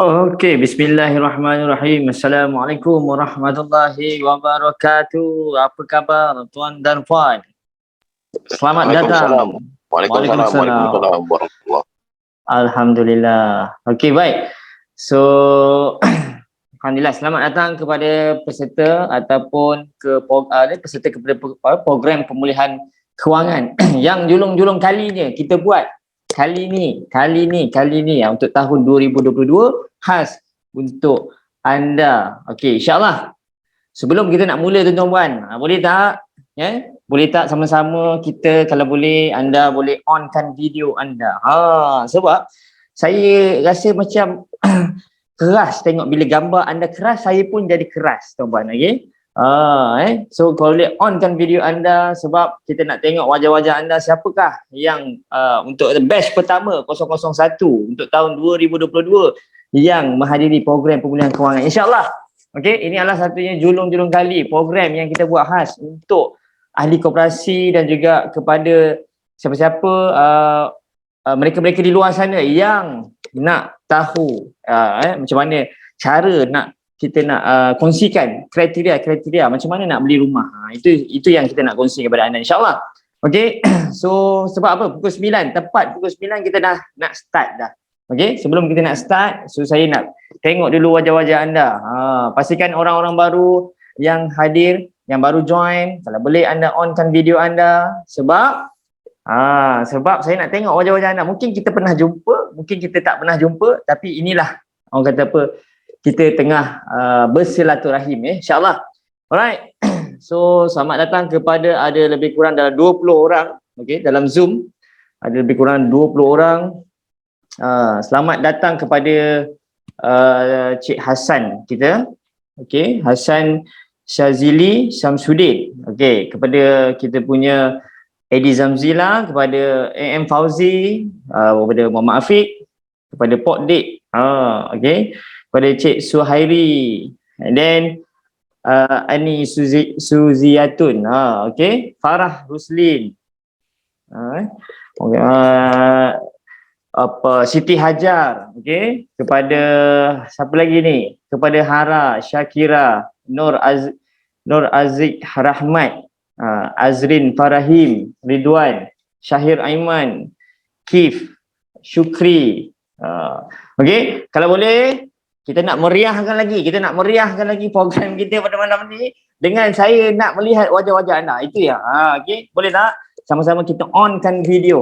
Okey, bismillahirrahmanirrahim. Assalamualaikum warahmatullahi wabarakatuh. Apa khabar tuan dan puan? Selamat Waalaikumsalam. datang. Waalaikumsalam. Waalaikumsalam. Waalaikumsalam warahmatullahi. Alhamdulillah. Okey, baik. So, alhamdulillah selamat datang kepada peserta ataupun peserta kepada program pemulihan kewangan yang julung-julung kalinya kita buat kali ni untuk tahun 2022 khas untuk anda. Okey, insya-Allah. Sebelum kita nak mula tuan-tuan, boleh tak boleh tak sama-sama kita, kalau boleh anda boleh onkan video anda. Sebab saya rasa macam keras tengok bila gambar anda keras, saya pun jadi keras tuan-tuan. Okey. So kalau boleh onkan video anda, sebab kita nak tengok wajah-wajah anda siapakah yang untuk batch pertama 001 untuk tahun 2022 yang menghadiri program pemulihan kewangan, insya-Allah. Okey, ini adalah satunya julung-julung kali program yang kita buat khas untuk ahli koperasi dan juga kepada siapa-siapa mereka-mereka di luar sana yang nak tahu macam mana cara kita nak kongsikan kriteria macam mana nak beli rumah. Itu yang kita nak kongsi kepada anda, insya-Allah. Okey. So sebab apa? Pukul 9, tepat pukul 9 kita dah nak start dah. Okey, sebelum kita nak start, so saya nak tengok dulu wajah-wajah anda. Pastikan orang-orang baru yang hadir, yang baru join, kalau boleh anda onkan video anda, sebab saya nak tengok wajah-wajah anda. Mungkin kita pernah jumpa, mungkin kita tak pernah jumpa, tapi inilah orang kata apa, kita tengah bersilaturahim, insya-Allah. Alright. So selamat datang kepada ada lebih kurang dalam 20 orang, okey, dalam Zoom ada lebih kurang 20 orang. Selamat datang kepada Cik Hassan kita. Okey, Hassan Syazili Syamsuddin. Okey, kepada kita punya Edi Zamzila, kepada AM Fauzi, kepada Muhammad Afiq, kepada Pok Dik. Okey, kepada Cik Suhairi, and then Ani Suziatun, okey, Farah Ruslin, Siti Hajar, okey, kepada siapa lagi ni, kepada Hara Syakira, Nur Aziz Rahmat, Azrin Farahim, Ridwan, Syahir Aiman, Kif, Syukri. Okey, kalau boleh kita nak meriahkan lagi program kita pada malam ni dengan saya nak melihat wajah-wajah anda. Itu ya. Okey, boleh tak? Sama-sama kita onkan video.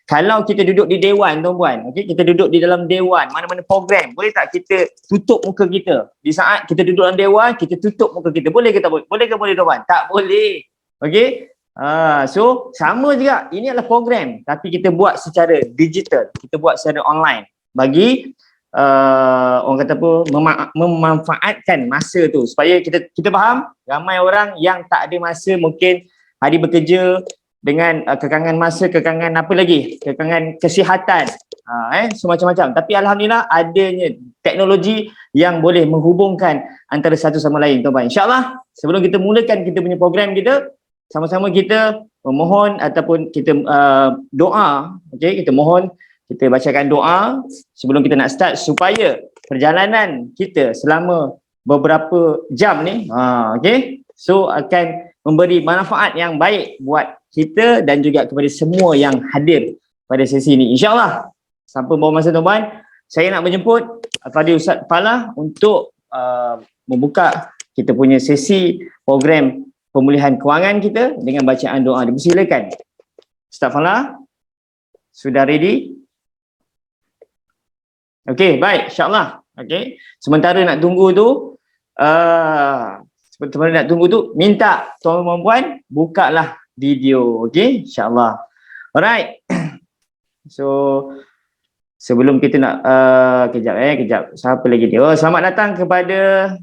Kalau kita duduk di dewan tuan-tuan, okey, kita duduk di dalam dewan, mana-mana program, boleh tak kita tutup muka kita? Di saat kita duduk dalam dewan, kita tutup muka kita. Boleh ke tak boleh? Boleh ke boleh tuan-tuan? Tak boleh. Okey. So sama juga, ini adalah program tapi kita buat secara digital, kita buat secara online bagi orang kata apa, memanfaatkan masa tu supaya kita faham ramai orang yang tak ada masa, mungkin hari bekerja dengan kekangan masa, kekangan apa lagi, kekangan kesihatan, so macam-macam. Tapi alhamdulillah adanya teknologi yang boleh menghubungkan antara satu sama lain tuan-tuan. InsyaAllah sebelum kita mulakan kita punya program kita, sama-sama kita memohon ataupun kita doa. Okey, kita mohon, kita bacakan doa sebelum kita nak start supaya perjalanan kita selama beberapa jam ni okey, so akan memberi manfaat yang baik buat kita dan juga kepada semua yang hadir pada sesi ini, insya-Allah. Sampai bawa masa tuan-tuan, saya nak menjemput Fadil Ustaz Falah untuk membuka kita punya sesi program pemulihan kewangan kita dengan bacaan doa. Dipersilakan. Ustaz Falah, sudah ready? Okey, baik, insya-Allah. Okey. Sementara nak tunggu tu, minta tuan-tuan puan bukalah video, okey, insya-Allah. Alright. So sebelum kita nak kejap. Siapa lagi dia? Selamat datang kepada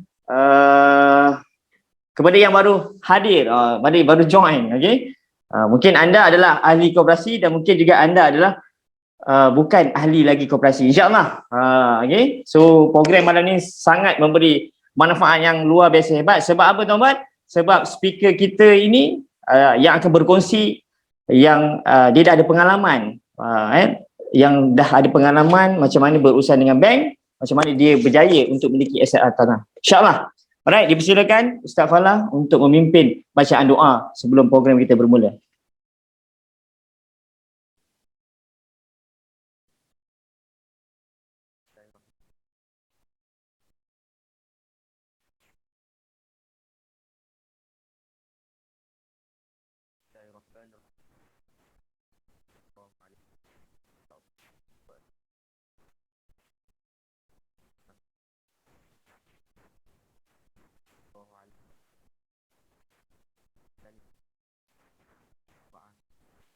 yang baru hadir, baru join, okey. Mungkin anda adalah ahli koperasi dan mungkin juga anda adalah bukan ahli lagi koperasi, insya-Allah. Okey. So program malam ni sangat memberi manfaat yang luar biasa hebat. Sebab apa tuan-tuan? Sebab speaker kita ini yang akan berkongsi yang dia dah ada pengalaman, yang dah ada pengalaman macam mana berurusan dengan bank, macam mana dia berjaya untuk memiliki aset tanah. InsyaAllah. Alright, dipersilakan Ustaz Falah untuk memimpin bacaan doa sebelum program kita bermula.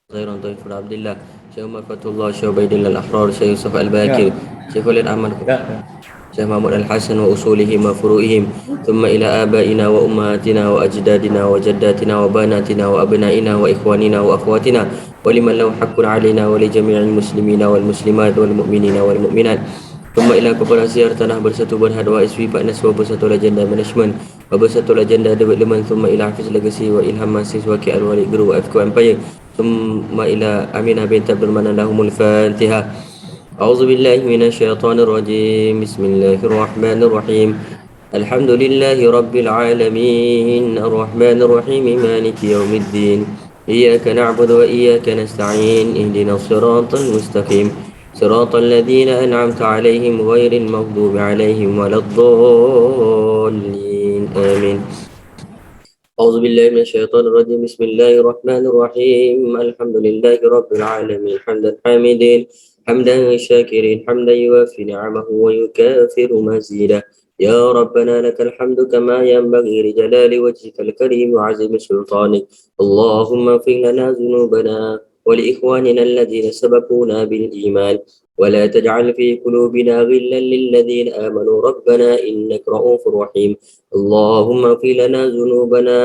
غير ضيف عبد الله شيخ فتح الله شيخ عبيد الله الأحرار شيخ يوسف الباكر شيخ ولي الأحمد شيخ محمود الحسن وأصولهم وفروعهم ثم إلى آبائنا وأمهاتنا وأجدادنا وجداتنا وبناتنا وأبنائنا وإخواننا وأخواتنا ولمن له حق علينا ولجميع المسلمين والمسلمات والمؤمنين والمؤمنات ثم إلى kepada tanah bersatu berhadwa iswi Pak Naswa bersatu legenda management bersatu legenda David Leman ثم إلى Hafiz Legacy وإلهام mahasiswa KL Wali Guru FQ Empire ثم إلى أمينة بنت عبد الرحمن لهم الفاتحة أعوذ بالله من الشيطان الرجيم بسم الله الرحمن الرحيم الحمد لله رب العالمين الرحمن الرحيم مالك يوم الدين إياك نعبد وإياك نستعين اهدنا الصراط المستقيم صراط الذين أنعمت عليهم غير المغضوب عليهم ولا الضالين آمين أعوذ بالله من الشيطان الرجيم بسم الله الرحمن الرحيم الحمد لله رب العالمين حمدا حامدين حمدا شاكرين حمدا يوافي نعمه ويكافر مزيدا يا ربنا لك الحمد كما ينبغي لجلال وجهك الكريم وعظيم سلطانك اللهم اغفر لنا ذنوبنا ولإخواننا الذين سبقونا بالإيمان ولا تجعل في قلوبنا غلا للذين آمنوا ربنا إنك رؤوف رحيم اللهم اغفر لنا ذنوبنا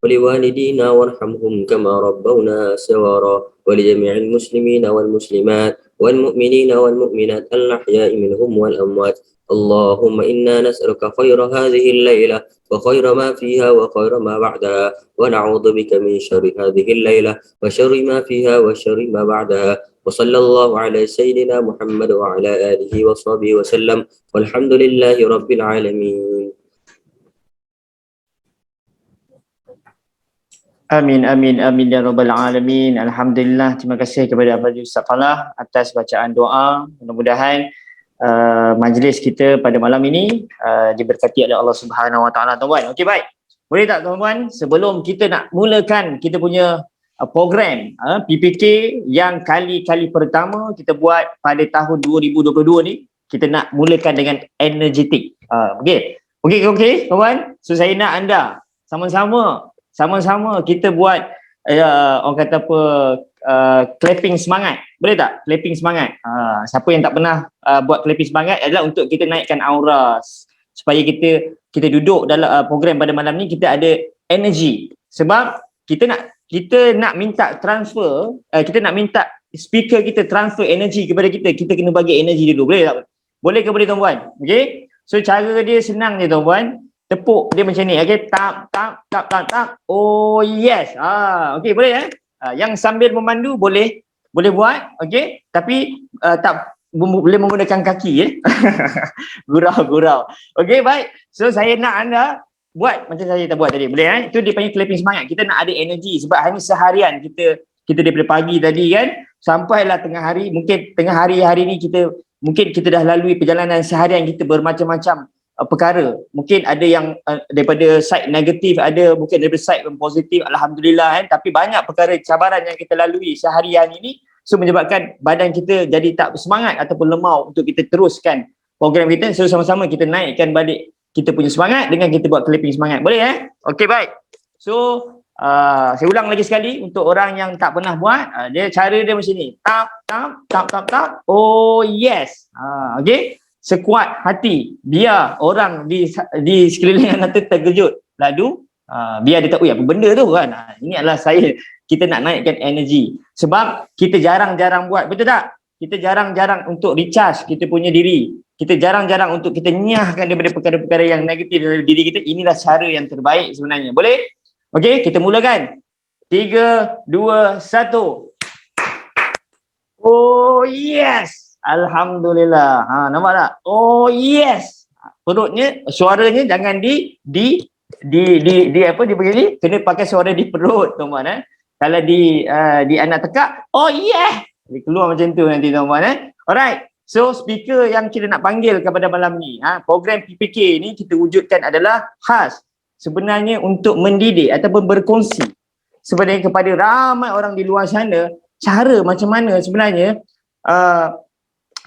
ولوالدينا وارحمهم كما ربونا صغارا ولجميع المسلمين والمسلمات والمؤمنين والمؤمنات الأحياء منهم والأموات اللهم إنا نسألك خير هذه الليلة وخير ما فيها وخير ما بعدها ونعوذ بك من شر هذه الليلة وشر ما فيها وشر ما بعدها وصلى الله على سيدنا محمد وعلى آله وصحبه وسلم والحمد لله رب العالمين. Amin, amin, amin ya rabbal alamin. Alhamdulillah, terima kasih kepada Abang Ustaz Falah atas bacaan doa. Mudah-mudahan majlis kita pada malam ini diberkati oleh Allah Subhanahu Wa Taala, tuan-tuan. Okey, baik. Boleh tak tuan-tuan, sebelum kita nak mulakan kita punya program PPK yang kali pertama kita buat pada tahun 2022 ni, kita nak mulakan dengan energetik. Okey. Okey, tuan-tuan. So saya nak anda sama-sama kita buat orang kata apa, clapping semangat. Boleh tak? Clapping semangat. Siapa yang tak pernah buat clapping semangat adalah untuk kita naikkan aura supaya kita duduk dalam program pada malam ni kita ada energy. Sebab kita nak minta transfer, kita nak minta speaker kita transfer energy kepada kita kena bagi energy dulu. Boleh tak? Boleh ke boleh tuan-tuan? Okey. So cara dia senang je tuan-tuan. Tepuk dia macam ni. Okey, tap. Oh yes. Okey, boleh yang sambil memandu boleh buat, okey, tapi tak boleh menggunakan kaki gurau. Okey, baik. So saya nak anda buat macam saya tak buat tadi. Boleh Itu dia panggil clapping semangat. Kita nak ada energi sebab hari seharian kita daripada pagi tadi kan sampailah tengah hari. Mungkin tengah hari ni kita dah lalui perjalanan seharian kita bermacam-macam perkara. Mungkin ada yang daripada side negatif, ada mungkin daripada side yang positif, alhamdulillah kan. Tapi banyak perkara cabaran yang kita lalui seharian ini, so menyebabkan badan kita jadi tak semangat ataupun lemau untuk kita teruskan program kita. So sama-sama kita naikkan balik kita punya semangat dengan kita buat clapping semangat. Boleh Okey, baik. So saya ulang lagi sekali untuk orang yang tak pernah buat, cara dia macam ni. Tap. Oh yes. Okey. Sekuat hati, biar orang di sekeliling anda terkejut. Lalu biar dia tak, apa benda tu kan. Ini adalah kita nak naikkan energi. Sebab kita jarang-jarang buat, betul tak? Kita jarang-jarang untuk recharge kita punya diri. Kita jarang-jarang untuk kita nyahkan daripada perkara-perkara yang negatif dalam diri kita. Inilah cara yang terbaik sebenarnya. Boleh? Okey, kita mulakan. 3, 2, 1. Oh yes. Alhamdulillah. Nampak tak? Oh yes. Perutnya, suaranya jangan di apa dia begini, kena pakai suara di perut tuan-tuan Kalau di anak tekak, oh yeah. Dia keluar macam tu nanti tuan-tuan Alright. So speaker yang kita nak panggil kepada malam ni, program PPK ni kita wujudkan adalah khas sebenarnya untuk mendidik ataupun berkongsi sebenarnya kepada ramai orang di luar sana cara macam mana sebenarnya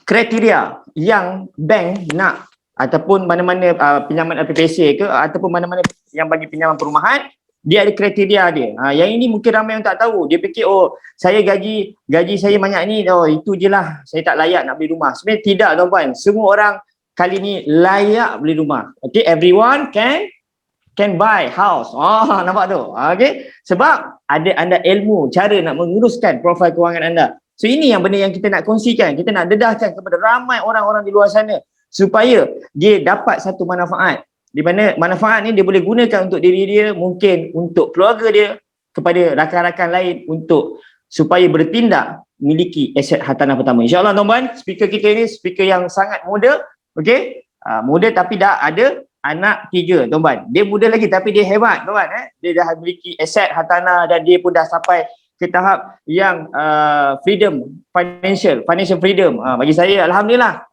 kriteria yang bank nak ataupun mana-mana pinjaman LPPC ke ataupun mana-mana yang bagi pinjaman perumahan, dia ada kriteria dia. Yang ini mungkin ramai yang tak tahu. Dia fikir saya gaji saya banyak ni, itu je lah, saya tak layak nak beli rumah. Sebenarnya tidak tuan-tuan. Semua orang kali ni layak beli rumah. Okay, everyone can buy house. Nampak tu? Okay, sebab ada anda ilmu cara nak menguruskan profil kewangan anda. So ini yang benda yang kita nak kongsikan. Kita nak dedahkan kepada ramai orang-orang di luar sana supaya dia dapat satu manfaat. Di mana manfaat ni dia boleh gunakan untuk diri dia, mungkin untuk keluarga dia, kepada rakan-rakan lain untuk supaya bertindak memiliki aset hartanah pertama. InsyaAllah tuan-tuan, speaker kita ni speaker yang sangat muda. Okay, muda tapi dah ada anak 3 tuan-tuan. Dia muda lagi tapi dia hebat tuan-tuan. Dia dah memiliki aset hartanah dan dia pun dah sampai ke tahap yang freedom, financial freedom. Bagi saya alhamdulillah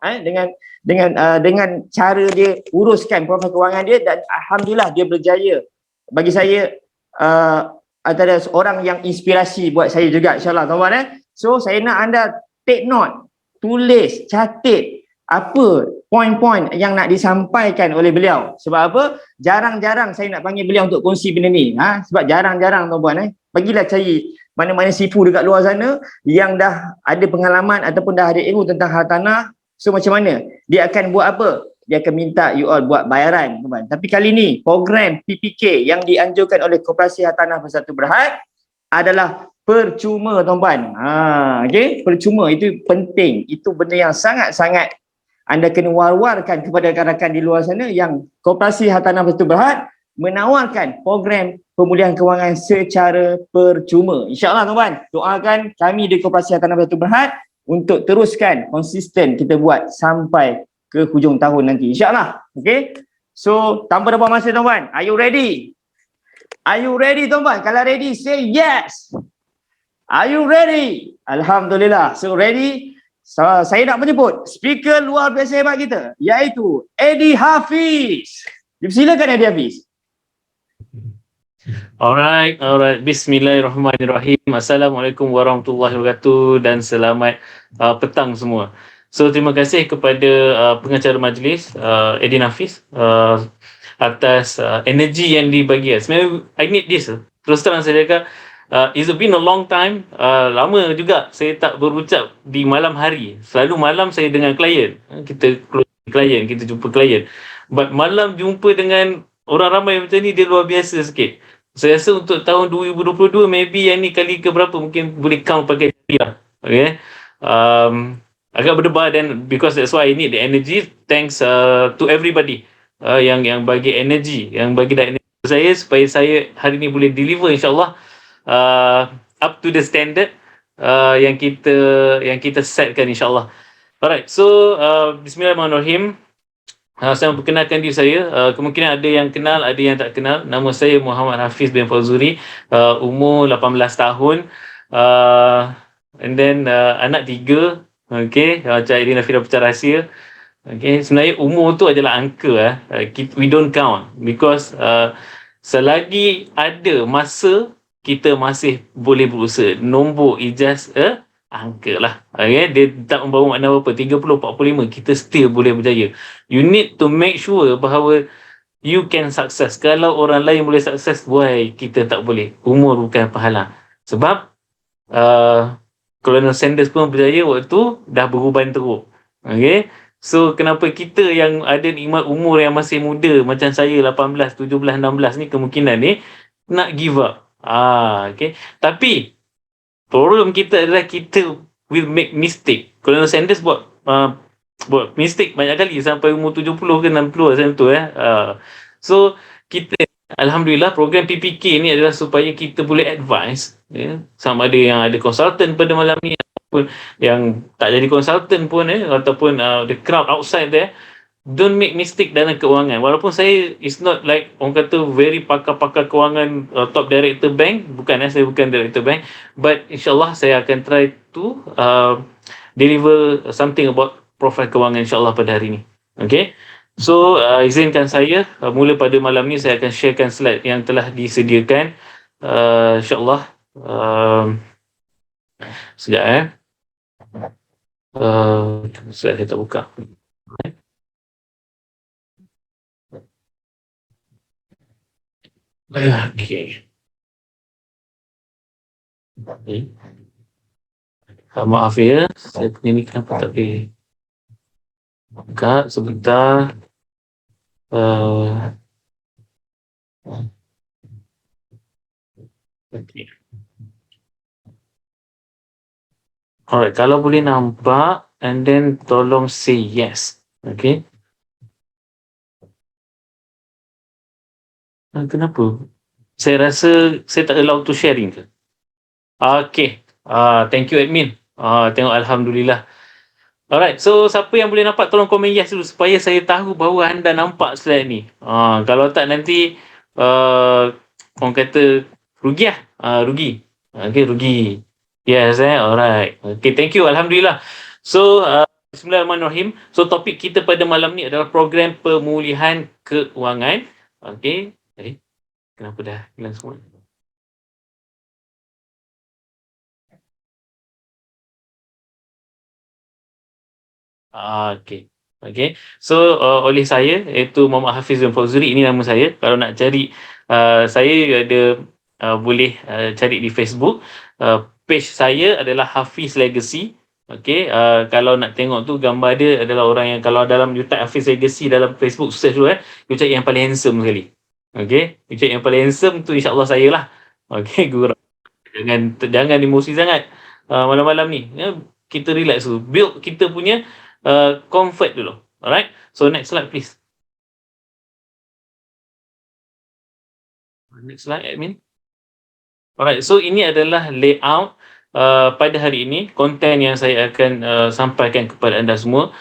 dengan cara dia uruskan profil kewangan dia, dan alhamdulillah dia berjaya. Bagi saya antara seorang yang inspirasi buat saya juga insyaAllah tuan-tuan. So saya nak anda take note, tulis, catat apa poin-poin yang nak disampaikan oleh beliau. Sebab apa? Jarang-jarang saya nak panggil beliau untuk kongsi benda ni. Sebab jarang-jarang tuan-tuan. Bagilah cari mana-mana sifu dekat luar sana yang dah ada pengalaman ataupun dah ada ilmu tentang hartanah. So macam mana? Dia akan buat apa? Dia akan minta you all buat bayaran tuan-tuan. Tapi kali ni program PPK yang dianjurkan oleh Koperasi Hartanah Bersatu Berhad adalah percuma tuan-tuan. Okay? Percuma itu penting. Itu benda yang sangat-sangat anda kena war-warkan kepada rakan-rakan di luar sana yang Koperasi Hartanah Bersatu Berhad menawarkan program pemulihan kewangan secara percuma. InsyaAllah tuan-tuan, doakan kami di Koperasi Hartanah Bersatu Berhad untuk teruskan konsisten kita buat sampai ke hujung tahun nanti. InsyaAllah. Okay. So, tanpa dapat masa tuan-tuan, are you ready? Are you ready tuan-tuan? Kalau ready, say yes. Are you ready? Alhamdulillah. So, ready? So, saya nak menyebut speaker luar biasa hebat kita, iaitu Eddie Hafiz. Silakan Eddie Hafiz. Alright. Bismillahirrahmanirrahim. Assalamualaikum warahmatullahi wabarakatuh dan selamat petang semua. So terima kasih kepada pengacara majlis Eddie Hafiz atas energi yang dibagi. Sebenarnya I need this. Terus terang saya cakap, it's been a long time. Lama juga saya tak berucap di malam hari. Selalu malam saya dengan klien. Kita klien, kita jumpa klien. But malam jumpa dengan orang ramai macam ni, dia luar biasa sikit. Saya rasa untuk tahun 2022 maybe yang ni kali ke berapa mungkin boleh count pakai jari lah. Okay. Agak berdebar, dan because that's why I need the energy. Thanks to everybody yang bagi energy, yang bagi dah energy saya supaya saya hari ni boleh deliver insyaAllah up to the standard yang kita setkan insyaAllah. Alright, so bismillahirrahmanirrahim. Saya memperkenalkan diri saya. Kemungkinan ada yang kenal, ada yang tak kenal. Nama saya Muhammad Hafiz bin Fawzuri, umur 18 tahun, and then anak 3. Okay, Cik Irina Fira Pecah Rahsia. Okay, sebenarnya umur tu adalah angka. We don't count because selagi ada masa kita masih boleh berusaha. Nombor ijaz angka lah. Okay? Dia tak membawa makna apa-apa. 30, 45, kita still boleh berjaya. You need to make sure bahawa you can success. Kalau orang lain boleh sukses, why kita tak boleh? Umur bukan pahala. Sebab Colonel Sanders pun berjaya waktu dah beruban teruk. Okay? So kenapa kita yang ada nikmat umur yang masih muda macam saya 18, 17, 16 ni kemungkinan ni nak give up. Okay. Tapi problem kita adalah kita will make mistake. Colonel Sanders buat mistake banyak kali sampai umur 70 ke 60 macam tu. So kita alhamdulillah program PPK ni adalah supaya kita boleh advise, sama ada yang ada consultant pada malam ni pun yang tak jadi consultant pun ataupun the crowd outside there, don't make mistake dalam keuangan. Walaupun saya is not like orang kata very pakar-pakar keuangan, top director bank, bukan saya bukan director bank, but insyaallah saya akan try to deliver something about profil keuangan insyaallah pada hari ini. Okay, so izinkan saya mula pada malam ni saya akan sharekan slide yang telah disediakan, insyaallah. Sekejap slide saya tak buka. Okay. Maaf ya, saya punya ni kenapa tak boleh buka sebentar. Okay. Alright, kalau boleh nampak and then tolong say yes. Okay. Kenapa? Saya rasa saya tak allow to sharing ke? Okay. Thank you admin. Tengok alhamdulillah. Alright, so siapa yang boleh nampak tolong komen yes dulu supaya saya tahu bahawa anda nampak slide ni. Kalau tak nanti orang kata rugi lah. Rugi. Okay, rugi. Yes, alright. Okay, thank you. Alhamdulillah. So, bismillahirrahmanirrahim. So, topik kita pada malam ni adalah program pemulihan keuangan. Okay. Kenapa dah hilang semua? Okay. Okay. So, oleh saya, iaitu Muhammad Hafiz bin Fawzuri, ini nama saya. Kalau nak cari, saya ada boleh cari di Facebook. Page saya adalah Hafiz Legacy. Okay. Kalau nak tengok tu, gambar dia adalah orang yang, kalau dalam you type Hafiz Legacy dalam Facebook, search dulu you cari yang paling handsome sekali. Okay. You cari yang paling handsome tu, insyaAllah saya lah. Okay, gurau. Jangan emosi sangat malam-malam ni. Kita relax dulu. Build kita punya comfort dulu. Alright. So next slide please. Next slide admin. Alright. So ini adalah layout pada hari ini. Konten yang saya akan sampaikan kepada anda semua.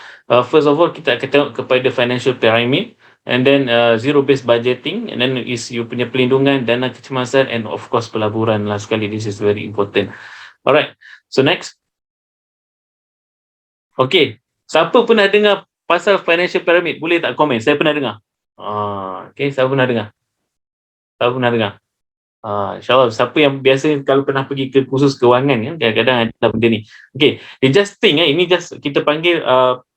First of all, kita akan tengok kepada financial pyramid. And then zero based budgeting, and then is you punya pelindungan, dana kecemasan, and of course pelaburan lah sekali. This is very important. Alright, so next. Okay, siapa pernah dengar pasal financial pyramid? Boleh tak komen? Saya pernah dengar. Okay, saya pernah dengar. Saya pernah dengar. InsyaAllah, siapa yang biasa kalau pernah pergi ke kursus kewangan kan, kadang-kadang ada benda ni. Okay, just think ini just kita panggil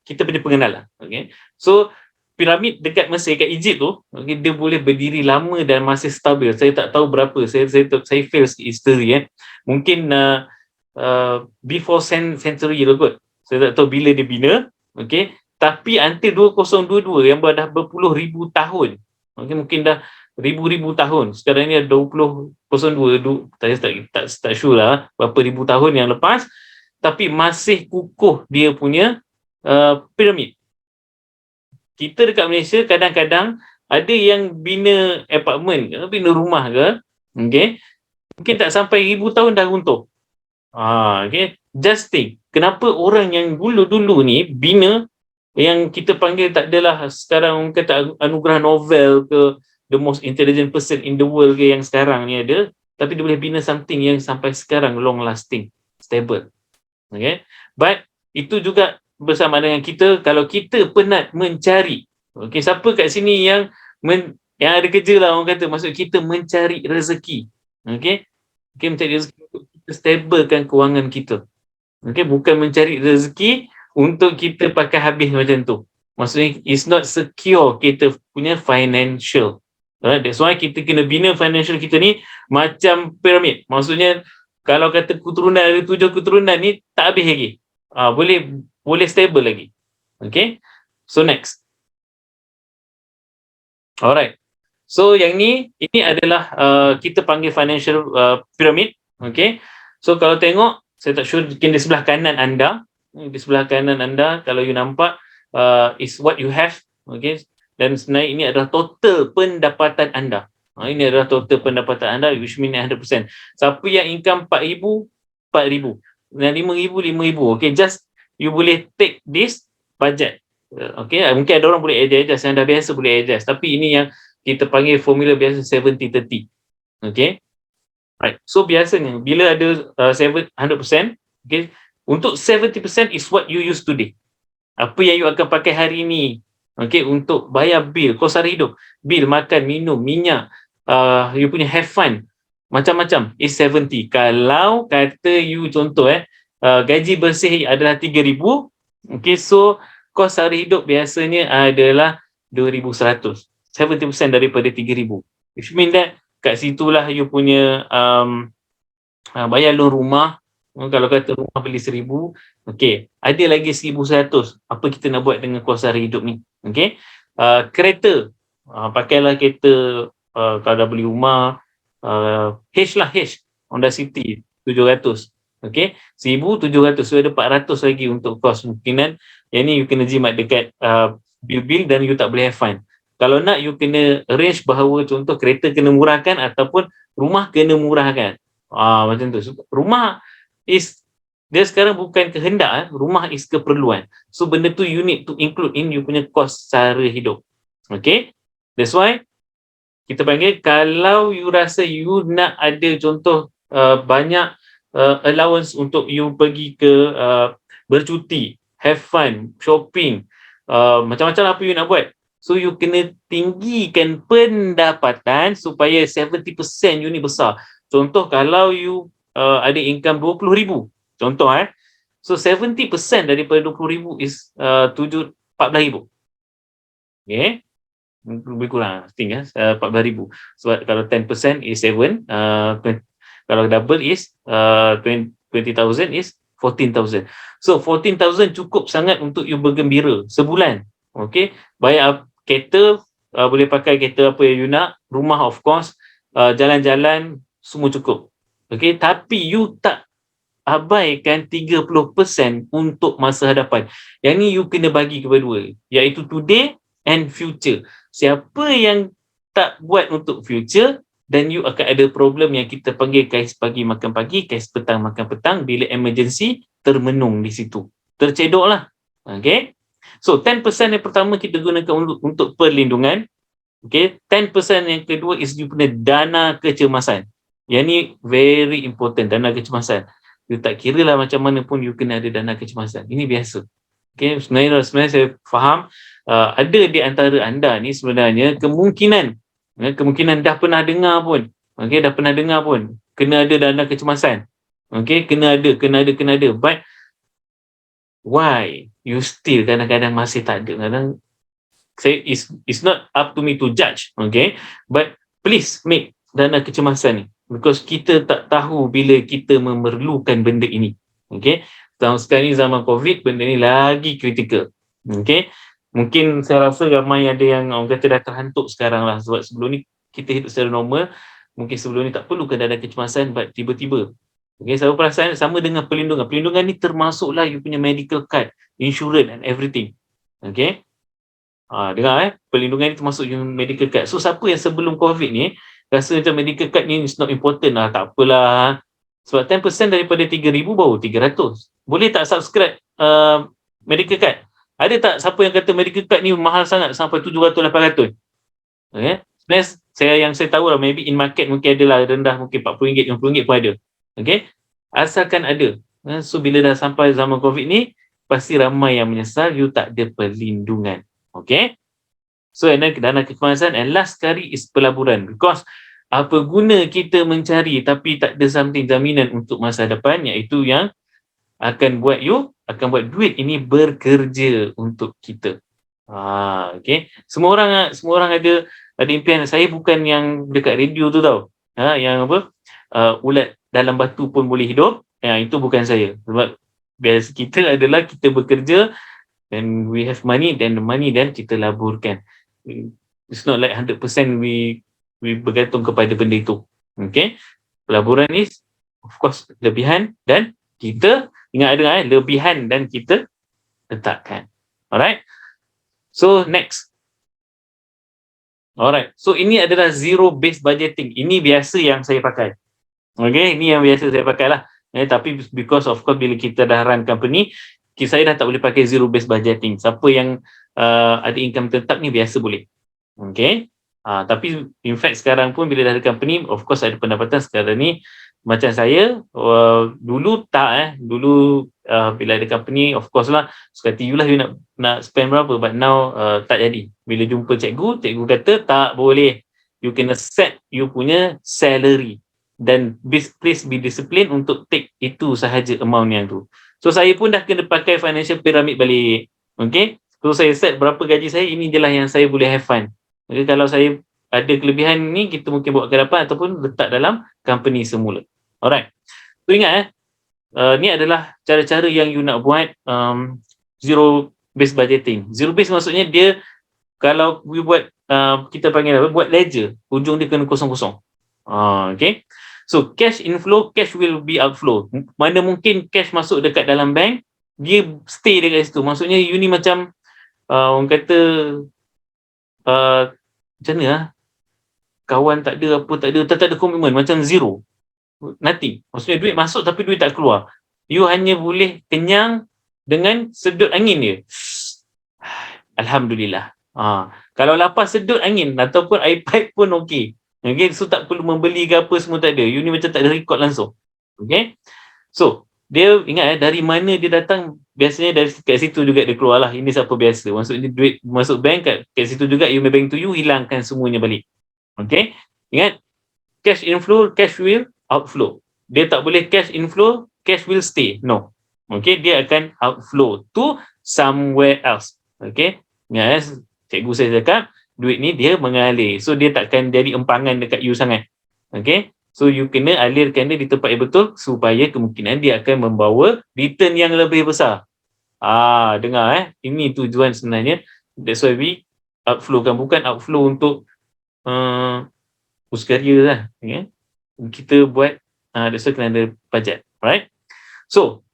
kita punya pengenalan. Okay, so piramid dekat Mesir, kat Egypt tu, okay, dia boleh berdiri lama dan masih stabil. Saya tak tahu berapa. Saya fail sikit history mungkin before century lah kot. Saya tak tahu bila dia bina. Okay. Tapi until 2022 yang dah berpuluh ribu tahun. Okay, mungkin dah ribu-ribu tahun. Sekarang ni ada 2002. Tak sure lah berapa ribu tahun yang lepas. Tapi masih kukuh dia punya piramid. Kita dekat Malaysia kadang-kadang ada yang bina apartment ke, bina rumah ke, okay, mungkin tak sampai 1000 tahun dah runtuh. Okay, just think, kenapa orang yang dulu-dulu ni bina yang kita panggil tak adalah sekarang kata anugerah Nobel ke, the most intelligent person in the world ke yang sekarang ni ada, tapi dia boleh bina something yang sampai sekarang long lasting, stable. Okay, but itu juga bersama dengan kita, kalau kita penat mencari, okey, siapa kat sini yang ada kerja lah orang kata, maksud kita mencari rezeki, okey, mencari rezeki untuk kita stablekan kewangan kita, okey, bukan mencari rezeki untuk kita pakai habis macam tu. Maksudnya it's not secure kita punya financial. That's why kita kena bina financial kita ni macam piramid. Maksudnya kalau kata keturunan ada 7 keturunan ni tak habis lagi. Boleh stable lagi. Okay. So next. Alright. So yang ini adalah kita panggil financial pyramid. Okay. So kalau tengok, saya tak sure mungkin di sebelah kanan anda. Di sebelah kanan anda, kalau you nampak, is what you have. Okay. Dan sebenarnya ini adalah total pendapatan anda. Ini adalah total pendapatan anda, which means 100%. Siapa yang income 4,000, 4,000. RM5,000. Okay, just you boleh take this budget. Okay, mungkin ada orang boleh adjust, yang dah biasa boleh adjust. Tapi ini yang kita panggil formula biasa 70-30. Okay, right. So biasanya bila ada 100%, okay, untuk 70% is what you use today. Apa yang you akan pakai hari ini, okay, untuk bayar bil, kos sara hidup, bil makan, minum, minyak, you punya have fun, macam-macam is 70. Kalau kata you contoh gaji bersih adalah 3,000, okay, so kos sara hidup biasanya adalah 2,100, 70% daripada 3,000, which mean that kat situlah you punya bayar loan rumah. Kalau kata rumah beli 1,000, okay, ada lagi 1,100. Apa kita nak buat dengan kos sara hidup ni? Okay, kereta, pakailah kereta. Kalau dah beli rumah, H lah, H Honda City 700. Okay, 1,700. So ada 400 lagi untuk kos. Mungkinan yang ni you kena jimat dekat bil-bil dan you tak boleh have fun. Kalau nak, you kena arrange bahawa contoh kereta kena murahkan ataupun rumah kena murahkan. Macam tu. So, rumah dia sekarang bukan kehendak, rumah is keperluan. So benda tu you need to include in you punya kos sara hidup. Okay, that's why kita panggil, kalau you rasa you nak ada contoh banyak allowance untuk you pergi ke bercuti, have fun, shopping, macam-macam apa you nak buat. So you kena tinggikan pendapatan supaya 70% you ni besar. Contoh kalau you ada income 20,000, contoh so 70% daripada 20,000 is 14,000. Okay, lebih kurang think 14,000. Sebab kalau 10% is 7, kalau double is 20,000 is 14,000. So 14,000 cukup sangat untuk you bergembira sebulan. Okay, bayar kereta, boleh pakai kereta apa yang you nak, rumah of course, jalan-jalan semua cukup. Okay, tapi you tak abaikan 30% untuk masa hadapan. Yang ni you kena bagi kedua-dua, iaitu today and future. Siapa yang tak buat untuk future, dan you akan ada problem yang kita panggil kais pagi makan pagi, kais petang makan petang. Bila emergency, termenung di situ, tercedok lah. Okay, so 10% yang pertama kita gunakan untuk perlindungan. Okay, 10% yang kedua is you punya dana kecemasan. Yang ni very important, dana kecemasan. You tak kira lah macam mana pun you kena ada dana kecemasan. Ini biasa. Okay, sebenarnya saya faham ada di antara anda ni sebenarnya kemungkinan dah pernah dengar pun. Okay, dah pernah dengar pun kena ada dana kecemasan. Okay, kena ada. But why you still kadang-kadang masih tak ada? Kadang it's not up to me to judge. Okay, but please make dana kecemasan ni, because kita tak tahu bila kita memerlukan benda ini. Okay, sekarang ni zaman COVID, benda ni lagi kritikal. Okay, mungkin saya rasa ramai ada yang orang kata dah terhantuk sekarang lah, sebab sebelum ni kita hidup secara normal. Mungkin sebelum ni tak perlukan dana kecemasan, but tiba-tiba. Okay, saya perasan sama dengan perlindungan. Perlindungan ni termasuklah you punya medical card, insurance and everything. Okay, dengar perlindungan ni termasuk you medical card. So siapa yang sebelum COVID ni rasa macam medical card ni is not important lah, tak apalah, sebab 10% daripada 3,000 baru 300. Boleh tak subscribe medical card? Ada tak siapa yang kata medical card ni mahal sangat sampai 700-800? Okay, sebenarnya saya tahu lah, maybe in market mungkin ada lah, rendah mungkin RM40, RM50 pun ada. Okay, asalkan ada. So bila dah sampai zaman COVID ni, pasti ramai yang menyesal you tak ada perlindungan. Okay, so and then dana kecemasan, and last sekali is pelaburan. Because apa guna kita mencari tapi tak ada something jaminan untuk masa depan, iaitu yang akan buat duit ini bekerja untuk kita. Okay, semua orang ada impian. Saya bukan yang dekat radio tu tau, yang apa, ulat dalam batu pun boleh hidup. Itu bukan saya. Sebab biasa kita adalah kita bekerja, and we have money, then the money then kita laburkan. It's not like 100% we bergantung kepada benda itu. Okay, pelaburan ni of course lebihan, dan kita ingat ada lebihan dan kita letakkan. Alright, so next. Alright, so ini adalah zero based budgeting. Ini biasa yang saya pakai. Okay, ini yang biasa saya pakai lah. Tapi because of course bila kita dah run company, saya dah tak boleh pakai zero based budgeting. Siapa yang ada income tetap ni biasa boleh. Okay. Tapi in fact sekarang pun bila dah ada company, of course ada pendapatan. Sekarang ni macam saya, dulu tak dulu bila ada company, of course lah, suka hati you lah you nak spend berapa, but now tak jadi. Bila jumpa cikgu kata tak boleh, you kena set you punya salary dan please be discipline untuk take itu sahaja amount yang tu. So saya pun dah kena pakai financial pyramid balik. Okay, so saya set berapa gaji saya, ini je lah yang saya boleh have fun. Jadi kalau saya ada kelebihan ni, kita mungkin bawa ke depan ataupun letak dalam company semula. Alright. So ingat ni adalah cara-cara yang you nak buat zero based budgeting. Zero based maksudnya dia kalau you buat kita panggil apa? Buat ledger, hujung dia kena kosong-kosong. Okay. So cash inflow, cash will be outflow. Mana mungkin cash masuk dekat dalam bank, dia stay dekat situ. Maksudnya you ni macam orang kata macam mana lah, kawan tak ada, apa tak ada komitmen, macam zero, nothing. Maksudnya duit masuk tapi duit tak keluar. You hanya boleh kenyang dengan sedut angin dia. Alhamdulillah. Kalau lapar sedut angin ataupun air pipe pun okey. Okay, so tak perlu membeli ke apa semua, tak ada. You ni macam tak ada record langsung. Okay, so dia ingat dari mana dia datang, biasanya dari kat situ juga dia keluar lah. Ini siapa biasa, maksudnya duit masuk bank kat situ juga, you bank to you, hilangkan semuanya balik. Okay, ingat, cash inflow, cash will outflow. Dia tak boleh cash inflow, cash will stay, no. Okay, dia akan outflow to somewhere else. Okay, ingat, cikgu saya cakap duit ni dia mengalir, so dia takkan jadi empangan dekat you sangat. Okay, so you kena alirkan dia di tempat yang betul supaya kemungkinan dia akan membawa return yang lebih besar. Dengar ini tujuan sebenarnya. That's why we outflow kan, bukan outflow untuk usaharia lah. Okay? Kita buat that's why kena ada budget, right? So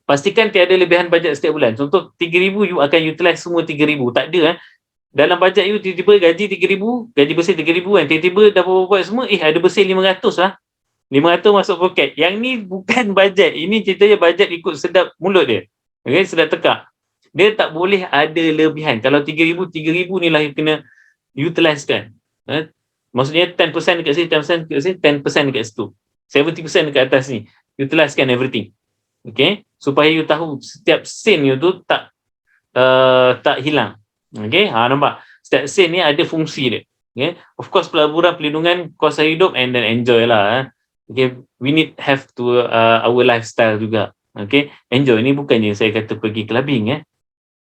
pastikan tiada lebihan bajet setiap bulan. Contoh 3,000, you akan utilize semua 3,000. Tak ada dalam bajet you tiba-tiba gaji 3,000, gaji bersih 3,000 kan, tiba-tiba dah buat semua, ada bersih 500 lah. 500 masuk poket. Yang ni bukan bajet. Ini ceritanya bajet ikut sedap mulut dia. Okay, sedap tekak. Dia tak boleh ada lebihan. Kalau 3,000 ni lah you kena utilize kan. Maksudnya 10% dekat sini, 10% dekat sini, 10% dekat situ. 70% dekat atas ni. Utilize kan everything. Okay, supaya you tahu setiap sen you tu tak hilang. Okay, nampak? Setiap sen ni ada fungsi dia. Okay, of course pelaburan pelindungan kuasa hidup and then enjoy lah. Okay, we need have to our lifestyle juga. Okay, enjoy ni bukannya saya kata pergi clubbing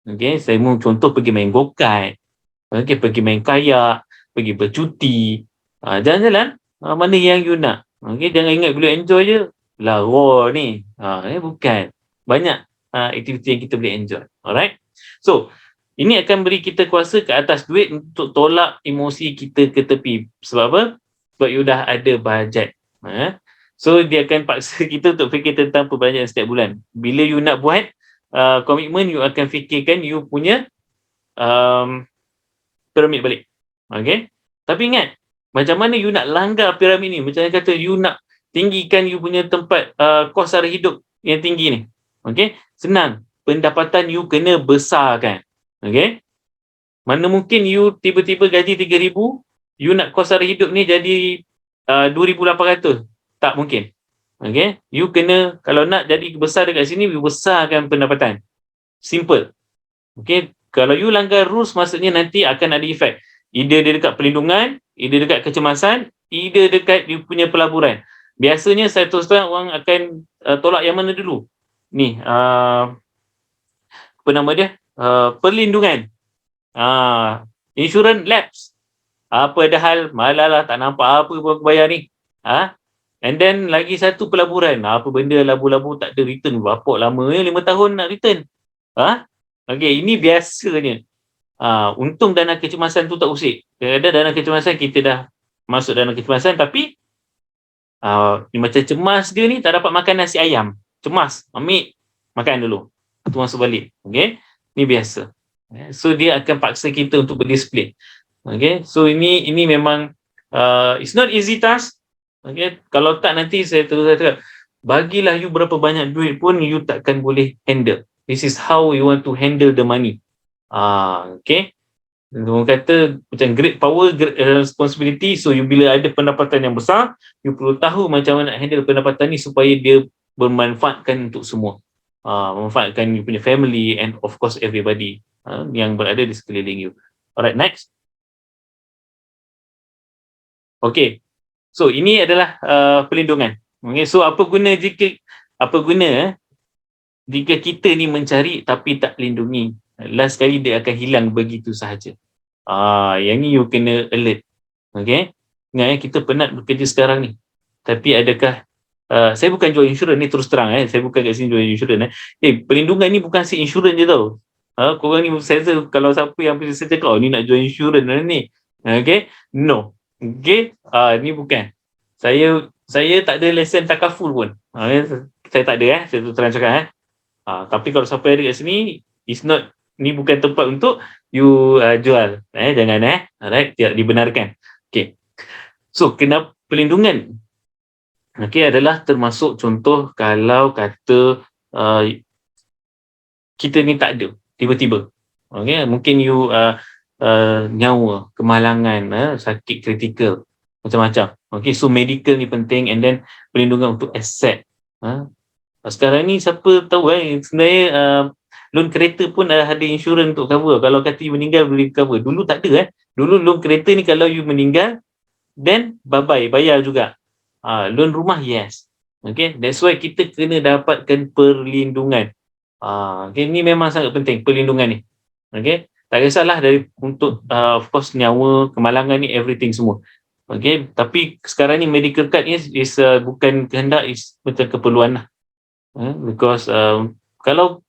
Okay, saya mau contoh pergi main go-kart. Okay, pergi main kayak, pergi bercuti. Jalan-jalan mana yang you nak. Okay, jangan ingat bila enjoy je lara ni. Bukan. Banyak aktiviti yang kita boleh enjoy. Alright. So, ini akan beri kita kuasa ke atas duit untuk tolak emosi kita ke tepi. Sebab apa? Sebab you dah ada bajet. So, dia akan paksa kita untuk fikir tentang perbelanjaan setiap bulan. Bila you nak buat komitmen, you akan fikirkan you punya piramid balik. Okay? Tapi ingat, macam mana you nak langgar piramid ni? Macam kata you nak tinggikan you punya tempat kos sara hidup yang tinggi ni. Okay? Senang. Pendapatan you kena besarkan. Okay? Mana mungkin you tiba-tiba gaji 3,000, you nak kos sara hidup ni jadi 2,800. Tak mungkin. Okay? You kena, kalau nak jadi besar dekat sini, you besarkan pendapatan. Simple. Okay? Kalau you langgar rules, maksudnya nanti akan ada efek. Either dia dekat pelindungan, either dekat kecemasan, either dekat you punya pelaburan. Biasanya saya terus terang orang akan tolak yang mana dulu? Ni, apa nama dia? Perlindungan. Insurans lapse. Padahal malalah tak nampak apa pun aku bayar ni. And then lagi satu pelaburan. Apa benda labu-labu tak ada return. Bapak lama 5 tahun nak return. Okay, ini biasanya. Untung dana kecemasan tu tak usik. Kadang-kadang dana kecemasan kita dah masuk dana kecemasan tapi macam cemas dia ni tak dapat makan nasi ayam. Cemas, ambil makan dulu. Tu masuk balik. Okay, ni biasa. So dia akan paksa kita untuk berdisiplin. Okay, so ini memang it's not easy task. Okay, kalau tak nanti saya terus cakap bagilah you berapa banyak duit pun you takkan boleh handle. This is how you want to handle the money. Okay. Orang kata macam great power, great responsibility. So you bila ada pendapatan yang besar, you perlu tahu macam mana nak handle pendapatan ni supaya dia bermanfaatkan untuk semua. Memanfaatkan you punya family and of course everybody yang berada di sekeliling you. Alright, next. Okay. So ini adalah pelindungan. Okay, so apa guna jika kita ni mencari tapi tak lindungi? Last kali dia akan hilang begitu sahaja. Yang ni you kena alert. Okay. Ingat kita penat bekerja sekarang ni. Tapi adakah saya bukan jual insurans ni, terus terang saya bukan kat sini jual insurans pelindungan ni bukan si insurans je tau. Korang ni sensor kalau siapa yang bisa cakap ni nak jual insurans ni. Okay. No. Okay. Ni bukan. Saya tak ada lesen takaful pun. Saya tak ada saya tu terang cakap tapi kalau siapa ada kat sini, it's not, ni bukan tempat untuk you jual. Jangan alright, tidak dibenarkan. Okay. So kena pelindungan. Okay, adalah termasuk contoh kalau kata kita ni tak ada tiba-tiba. Okay, mungkin you nyawa, kemalangan, sakit kritikal, macam-macam. Okay, so medical ni penting, and then pelindungan untuk aset. Sekarang ni siapa tahu sebenarnya loan kereta pun ada insurans untuk cover. Kalau kata you meninggal boleh cover. Dulu tak ada Dulu loan kereta ni kalau you meninggal, then bye-bye, bayar juga. Loan rumah, yes. Okay, that's why kita kena dapatkan perlindungan. Okay, ni memang sangat penting, perlindungan ni. Okay, tak kisahlah untuk of course nyawa, kemalangan ni, everything semua. Okay, tapi sekarang ni medical card ni is bukan kehendak, is macam keperluan lah. Because kalau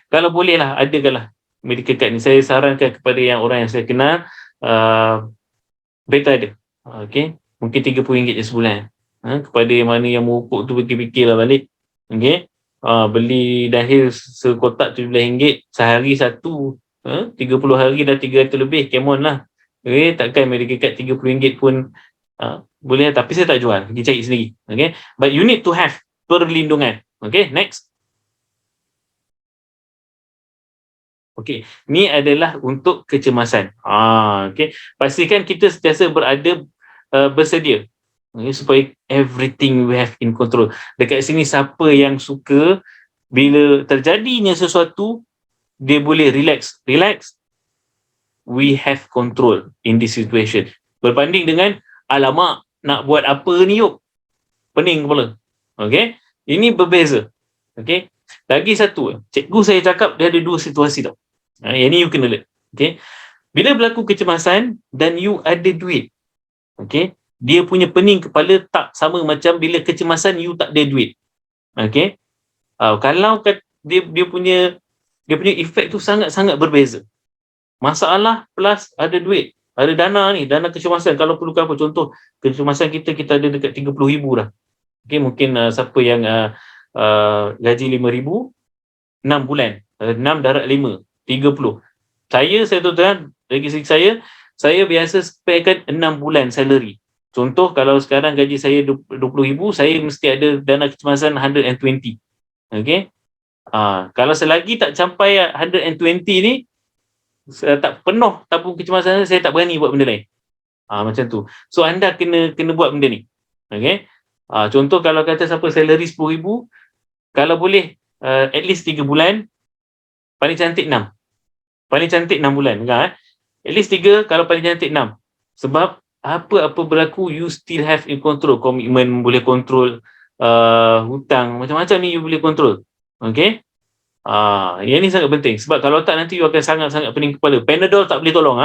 boleh lah, adakanlah medical card ni. Saya sarankan kepada orang yang saya kenal, better ada. Okay, mungkin RM30 je sebulan. Kepada mana yang merupuk tu fikir-fikirlah balik. Okay, beli dahil sekotak RM17 sehari satu, 30 hari dah 300 lebih, come on lah. Okay, takkan medical card RM30 pun boleh, tapi saya tak jual, pergi cari sendiri. Okay, but you need to have perlindungan. Okay, next. Okay, ni adalah untuk kecemasan. Okay, pastikan kita sentiasa bersedia. Okay, supaya everything we have in control. Dekat sini siapa yang suka bila terjadinya sesuatu dia boleh relax. We have control in this situation. Berbanding dengan alamak, nak buat apa ni yuk? Pening kepala. Okay, ini berbeza. Okay, lagi satu, cikgu saya cakap dia ada dua situasi tau. Yang ni you kena lihat. Okay, bila berlaku kecemasan dan you ada duit, okay, dia punya pening kepala tak sama macam bila kecemasan you tak ada duit. Okay, kalau dia punya efek tu sangat-sangat berbeza. Masalah plus ada duit, ada dana ni, dana kecemasan. Kalau perlukan apa, contoh kecemasan kita ada dekat 30,000 dah. Okay, mungkin siapa yang gaji 5,000, 6 bulan, 6 darab 5, 30. Saya tu kan, dari segi saya biasa sparekan 6 bulan salary. Contoh kalau sekarang gaji saya 20,000, saya mesti ada dana kecemasan 120. Okay, kalau selagi tak sampai 120 ni, tak penuh tabung kecemasan saya tak berani buat benda lain. Macam tu. So anda kena buat benda ni. Okay, contoh kalau kata siapa salary 10,000, kalau boleh at least 3 bulan, paling cantik 6. Paling cantik 6 bulan. At least 3, kalau paling cantik 6. Sebab apa-apa berlaku, you still have in control. Komitmen boleh kontrol, hutang, macam-macam ni you boleh kontrol. Okay, yang ni sangat penting. Sebab kalau tak, nanti you akan sangat-sangat pening kepala. Panadol tak boleh tolong.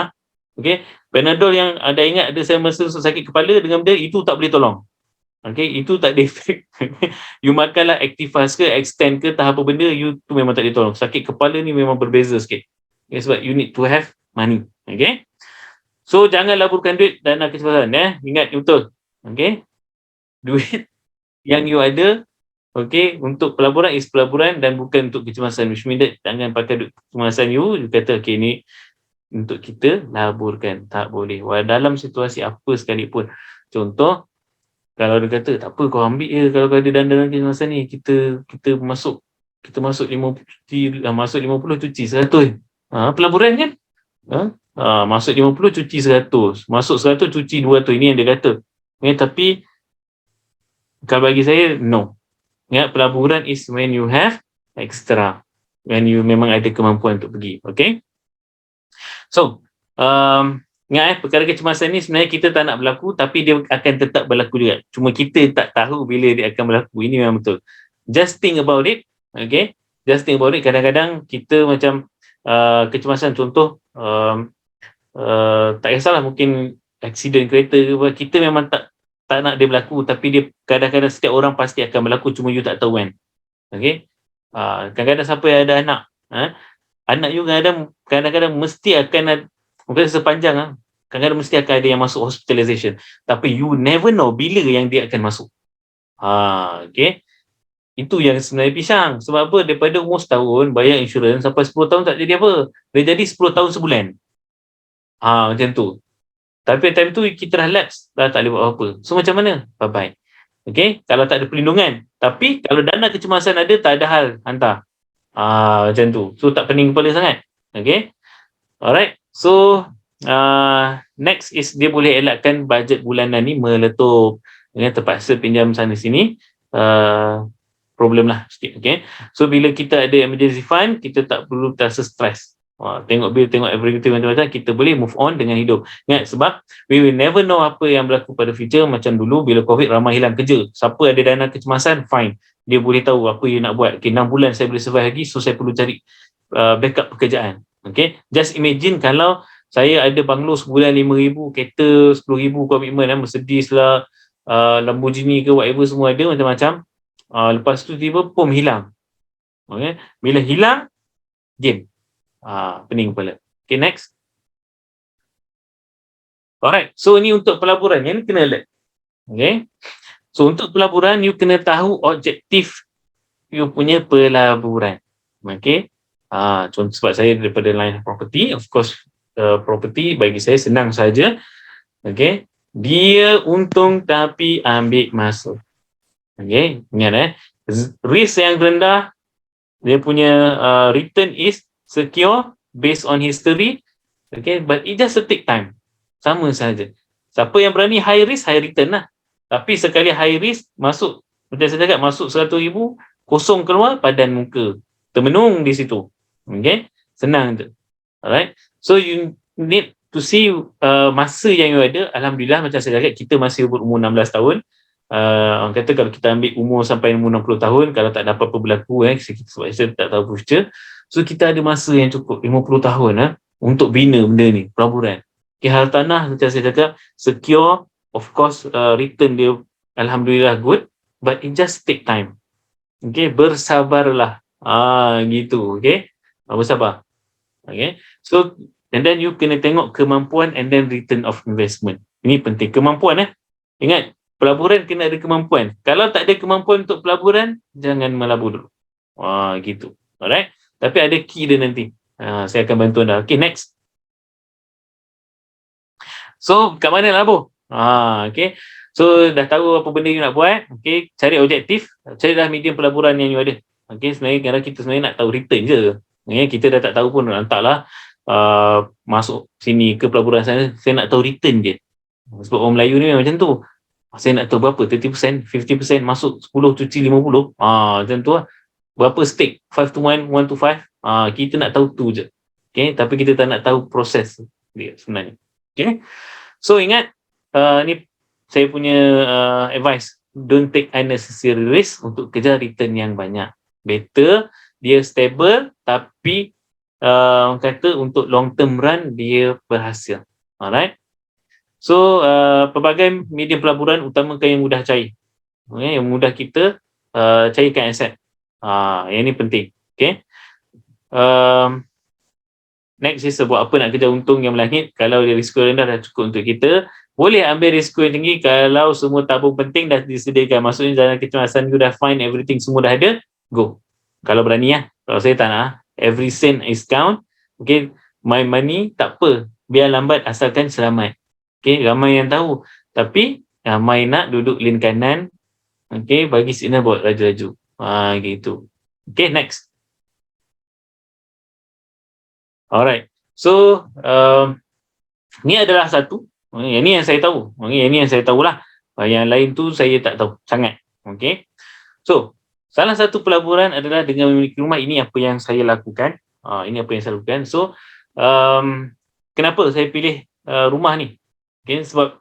Okay, Panadol yang anda ingat ada saya masa sakit kepala dengan benda itu tak boleh tolong. Okay, itu tak ada efek. You makanlah Activas ke, Extend ke, tak apa benda, you tu memang tak boleh tolong. Sakit kepala ni memang berbeza sikit. Okay, sebab you need to have money. Okay, so jangan laburkan duit dana kecemasan. Ingat betul. Okay, duit yang you ada, okay, untuk pelaburan is pelaburan dan bukan untuk kecemasan. Which means that jangan pakai duit kecemasan you kata okay ni untuk kita laburkan. Tak boleh. Dalam situasi apa sekalipun. Contoh, Kalau dia kata tak apa kau ambil je, kalau kau ada dana kecemasan ni, kita masuk 50 cuci, masuk 50 cuci 100. Pelaburan kan? Masuk 50 cuci 100, masuk 100 cuci 200. Ini yang dia kata. Tapi kalau bagi saya, no. Ingat, pelaburan is when you have extra, when you memang ada kemampuan untuk pergi. Okay? So, ingat perkara kecemasan ni sebenarnya kita tak nak berlaku, tapi dia akan tetap berlaku juga. Cuma kita tak tahu bila dia akan berlaku. Ini memang betul. Just think about it. Okay? Just think about it. Kadang-kadang kita macam kecemasan, contoh, tak kisahlah, mungkin aksiden kereta ke apa, kita memang tak nak dia berlaku, tapi dia kadang-kadang setiap orang pasti akan berlaku, cuma you tak tahu kan. Okay? Kadang-kadang siapa yang ada anak, anak you kadang-kadang mesti akan ada, mungkin sepanjang kadang-kadang mesti akan ada yang masuk hospitalization, tapi you never know bila yang dia akan masuk. Okay? Itu yang sebenarnya pisang. Sebab apa? Daripada umur setahun bayar insurans sampai 10 tahun tak jadi apa. Dia jadi 10 tahun sebulan. Macam tu. Tapi time tu kita dah lapse, dah tak boleh buat apa-apa. So macam mana? Bye-bye. Okay? Kalau tak ada perlindungan. Tapi kalau dana kecemasan ada, tak ada hal, hantar. Macam tu. So tak pening kepala sangat. Okay? Alright. So next is dia boleh elakkan bajet bulanan ni meletup. Terpaksa pinjam sana sini. Problem lah sikit. Okay? So bila kita ada emergency fund, kita tak perlu terasa stres. Tengok bil, tengok everything macam-macam, kita boleh move on dengan hidup. Ingat, sebab we will never know apa yang berlaku pada future. Macam dulu bila COVID, ramai hilang kerja. Siapa ada dana kecemasan, fine, dia boleh tahu apa dia nak buat. Okay, 6 bulan saya boleh survive lagi, so saya perlu cari backup pekerjaan. Okay, just imagine kalau saya ada banglo sebulan 5,000, kereta 10,000 komitmen, Mercedes lah, Lamborghini ke whatever, semua ada macam-macam. Lepas tu tiba pom hilang. Okay? Bila hilang, game. Pening kepala. Okay, next. Alright, so ni untuk pelaburan. Yang ni kena alert. Okay. So untuk pelaburan, you kena tahu objektif you punya pelaburan. Okay. Contoh, sebab saya daripada line property, of course, property bagi saya senang saja. Okay. Dia untung tapi ambil masa. Okay. Ingat risk yang rendah, dia punya return is secure based on history. Okay, but it just take time. Sama saja. Siapa yang berani high risk, high return lah. Tapi sekali high risk, masuk, macam saya cakap, masuk 100,000, kosong keluar, padan muka. Termenung di situ. Okay, senang je. Alright, so you need to see masa yang you ada. Alhamdulillah, macam saya cakap, kita masih berumur 16 tahun. Orang kata kalau kita ambil umur sampai umur 60 tahun, kalau tak dapat apa berlaku, sebab saya tak tahu future. So kita ada masa yang cukup 50 tahun untuk bina benda ni, pelaburan. Okay, hal tanah macam saya cakap, secure, of course, return dia alhamdulillah good, but it just take time. Okay, bersabarlah. Gitu. Okay, bersabar. Okay, so and then you kena tengok kemampuan and then return of investment. Ini penting, kemampuan. Ingat, pelaburan kena ada kemampuan. Kalau tak ada kemampuan untuk pelaburan, jangan melabur dulu. Gitu. Alright. Tapi ada key dia nanti. Saya akan bantu anda. Okay, next. So, kat mana labur? Okay. So, dah tahu apa benda you nak buat. Okay, cari objektif. Carilah medium pelaburan yang you ada. Okay, sebenarnya kadang kita sebenarnya nak tahu return je. Okay, kita dah tak tahu pun, hantarlah masuk sini ke pelaburan sana. Saya nak tahu return je. Sebab orang Melayu ni memang macam tu. Saya nak tahu berapa, 30%, 50%, masuk 10, cuci 50. Macam tu lah. Berapa stake? 5 to 1, 1 to 5. Kita nak tahu tu je. Okay? Tapi kita tak nak tahu proses dia sebenarnya. Okay? So ingat, ni saya punya advice. Don't take unnecessary risk untuk kejar return yang banyak. Better, dia stable, tapi orang kata untuk long term run, dia berhasil. Alright? So, pelbagai medium pelaburan, utamakan yang mudah cair. Okay? Yang mudah kita cairkan aset. Yang ini penting. Okay. Next is buat apa nak kejar untung yang melangit. Kalau dia risiko rendah dah cukup untuk kita. Boleh ambil risiko yang tinggi kalau semua tabung penting dah disediakan. Maksudnya dalam kecemasan you dah find everything, semua dah ada, go. Kalau berani lah. Kalau saya tak nak. Every cent is count. Okay. My money, tak apa. Biar lambat asalkan selamat. Okay. Ramai yang tahu. Tapi Mai nak duduk lane kanan. Okay, bagi signal buat laju-laju. Gitu. Okay, next. Alright. So, ni adalah satu. Yang ni yang saya tahu. Yang ni yang saya tahulah. Yang lain tu saya tak tahu sangat. Okay. So, salah satu pelaburan adalah dengan memiliki rumah. Ini apa yang saya lakukan. Ini apa yang saya lakukan. So, kenapa saya pilih rumah ni? Okay, sebab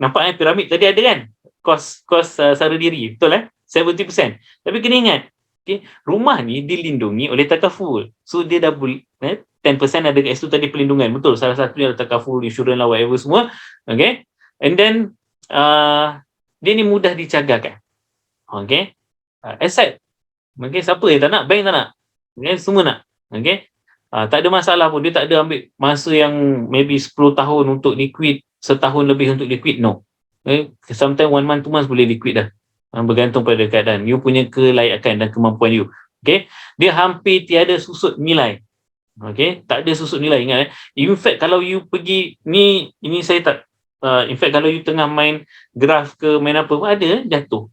nampak piramid tadi ada kan? Kos sara diri. Betul 70%. Tapi kena ingat, okay, rumah ni dilindungi oleh takaful. So, dia dah 10% ada kat situ tadi perlindungan. Betul, salah satunya ada takaful, insurans lah, whatever semua. Okay. And then, dia ni mudah dicagakan. Okay. Asset. Okay, siapa yang tak nak? Bank tak nak. Okay, semua nak. Okay. Tak ada masalah pun. Dia tak ada ambil masa yang maybe 10 tahun untuk liquid, setahun lebih untuk liquid. No. Okay. Sometimes 1 month, 2 months boleh liquid dah. Bergantung pada keadaan. You punya kelayakan dan kemampuan you. Okay. Dia hampir tiada susut nilai. Okay. Tak ada susut nilai. Ingat In fact, kalau you pergi, ini saya tak, in fact, kalau you tengah main graf ke main apa pun ada, jatuh.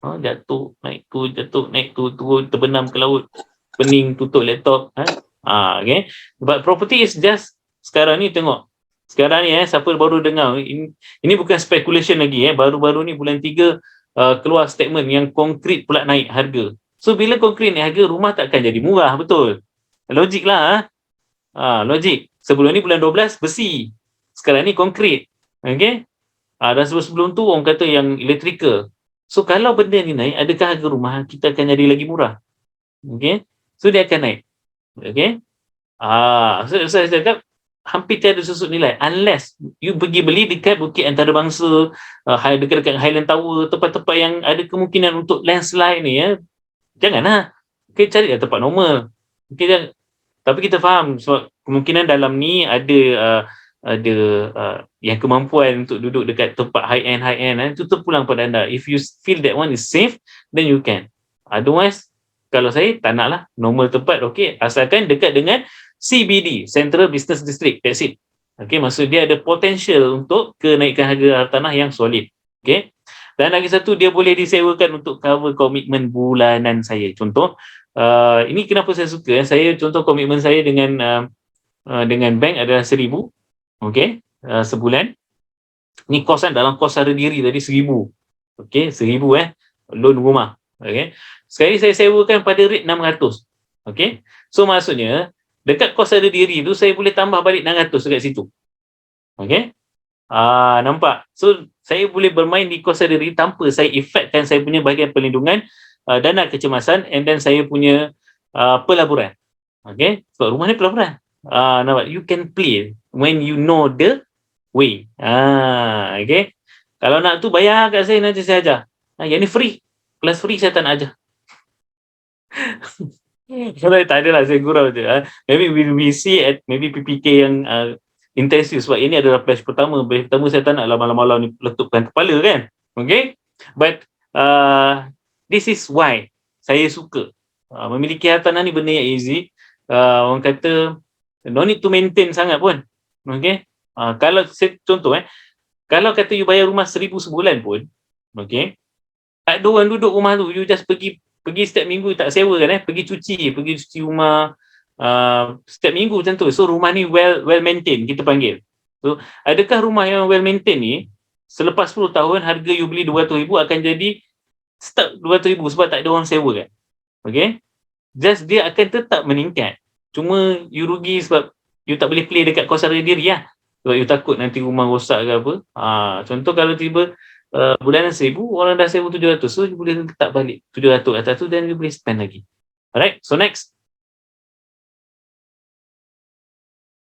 Jatuh, naik tu, jatuh, naik tu, turun, terbenam ke laut, pening, tutup laptop. Okay. But property is just, sekarang ni tengok. Sekarang ni siapa baru dengar, ini bukan speculation lagi. Baru-baru ni bulan 3 keluar statement yang konkret pula naik harga. So, bila konkret naik harga, rumah takkan jadi murah, betul? Logik lah. Logik. Sebelum ni bulan 12, besi. Sekarang ni konkret. Okay. Dan sebelum tu, orang kata yang electrical. So, kalau benda ni naik, adakah harga rumah kita akan jadi lagi murah? Okay. So, dia akan naik. Okay. So, saya cakap, hampir tiada susut nilai. Unless you pergi beli dekat Bukit Antarabangsa, dekat-dekat Highland Tower, tempat-tempat yang ada kemungkinan untuk landslide ni. Janganlah. Okay, cari tempat normal. Okay, tapi kita faham sebab kemungkinan dalam ni ada yang kemampuan untuk duduk dekat tempat high-end, itu terpulang pada anda. If you feel that one is safe, then you can. Otherwise, kalau saya tak nak lah, normal tempat, okay, asalkan dekat dengan CBD, Central Business District, that's it. Okay, maksud dia ada potential untuk kenaikan harga tanah yang solid. Okay. Dan lagi satu, dia boleh disewakan untuk cover komitmen bulanan saya. Contoh, ini kenapa saya suka. Saya contoh komitmen saya dengan bank adalah 1,000, okay, sebulan. Ni kosan dalam kos sara diri tadi 1,000. Okay, 1,000 loan rumah. Okay. Sekali saya sewakan pada rate 600. Okay. So maksudnya, dekat kos sara diri tu saya boleh tambah balik 600 dekat situ. Okay. Nampak? So, saya boleh bermain di kos sara diri tanpa saya efekkan saya punya bahagian perlindungan, dana kecemasan, and then saya punya pelaburan. Okay. Sebab rumah ni pelaburan. Nampak? You can play when you know the way. Okay. Kalau nak tu bayar kat saya, nanti saya ajar. Yang ni free. Kelas free saya tak nak ajar. Kalau tak adalah saya gurau je. Maybe we see at maybe PPK yang intensif sebab ini adalah batch pertama. Batch pertama saya tak nak malam-malam ni letupkan kepala kan. Okay. But this is why saya suka memiliki hartanah ni benda yang easy. Orang kata no need to maintain sangat pun. Okay. Kalau contoh kalau kata you bayar rumah 1,000 sebulan pun, okay, tak ada orang duduk rumah tu, you just pergi setiap minggu, tak sewa kan, pergi cuci rumah setiap minggu macam tu. So rumah ni well maintained kita panggil. So adakah rumah yang well maintained ni selepas 10 tahun harga you beli 200,000 akan jadi stuck 200,000 sebab tak ada orang sewa kan? Okay, just dia akan tetap meningkat, cuma you rugi sebab you tak boleh play dekat kos sara diri lah, sebab you takut nanti rumah rosak ke apa. Contoh kalau tiba bulanan 1,000, orang dah sewa 700, so you boleh letak balik 700 atas tu dan you boleh spend lagi. Alright, so next.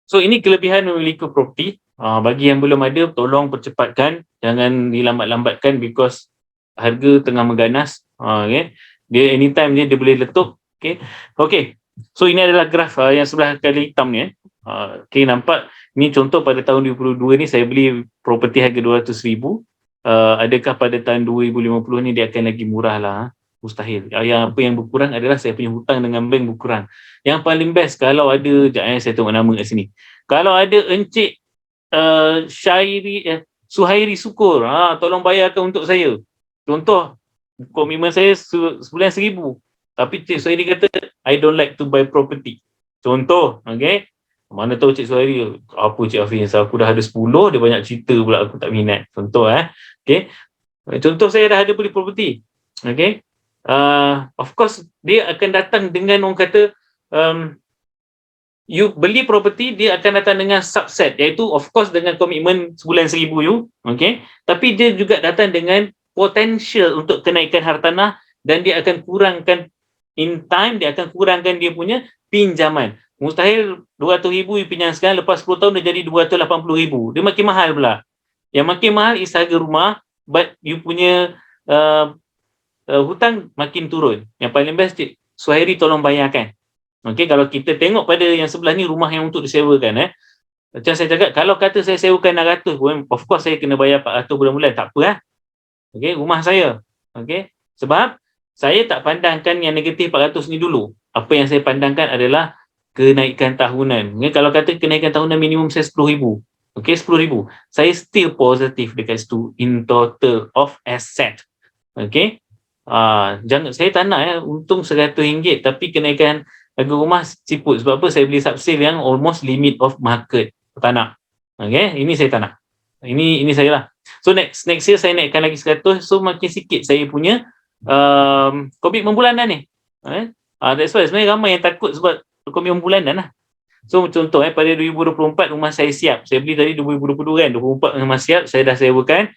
So ini kelebihan memiliki property. Bagi yang belum ada, tolong percepatkan, jangan dilambat-lambatkan because harga tengah mengganas. Okay. Dia anytime dia boleh letup. Okay. So ini adalah graf yang sebelah kali hitam ni. Okay, nampak ni contoh pada tahun 2022 ni saya beli property harga 200,000. Adakah pada tahun 2050 ni dia akan lagi murah lah? Mustahil. Yang berkurang adalah saya punya hutang dengan bank berkurang. Yang paling best kalau ada, saya tengok nama kat sini. Kalau ada Encik Suhairi syukur, tolong bayarkan untuk saya. Contoh, komitmen saya sebulan 1,000. Tapi Cik Suhairi kata, I don't like to buy property. Contoh, okay. Mana tahu Cik Suhairi, apa Cik Hafiz, aku dah ada 10, dia banyak cerita pula aku tak minat. Contoh, okay. Contoh saya dah ada beli property. Okay. Of course, dia akan datang dengan orang kata, you beli property, dia akan datang dengan subset, iaitu of course dengan komitmen sebulan 1,000 you, okay. Tapi dia juga datang dengan potential untuk kenaikan hartanah dan dia akan kurangkan in time, dia akan kurangkan dia punya pinjaman. Mustahil 200,000 you pinjam sekarang, lepas 10 tahun dia jadi 280,000. Dia makin mahal pula. Yang makin mahal is harga rumah, but you punya hutang makin turun. Yang paling best, Cik Suhairi tolong bayarkan. Okey, kalau kita tengok pada yang sebelah ni rumah yang untuk disewakan, macam saya cakap, kalau kata saya sewakan 600 pun, of course saya kena bayar 400 bulan-bulan, tak apa Okey, rumah saya. Okey, sebab saya tak pandangkan yang negatif 400 ni dulu. Apa yang saya pandangkan adalah kenaikan tahunan. Kalau kata kenaikan tahunan minimum saya 10,000. Okey, 10,000. Saya still positif dekat situ in total of asset. Okey. Jangan, saya tak nak untung RM100 tapi kenaikan harga rumah siput. Sebab apa? Saya beli subsale yang almost limit of market. Tak nak. Okey, ini saya tak nak. Ini saya lah. So next year saya naikkan lagi 100, so makin sikit saya punya komitmen bulanan ni. That's why sebenarnya ramai yang takut sebab komitmen bulanan lah. So contoh pada 2024 rumah saya siap. Saya beli tadi 2022 kan, 2024 rumah siap, saya dah sewakan.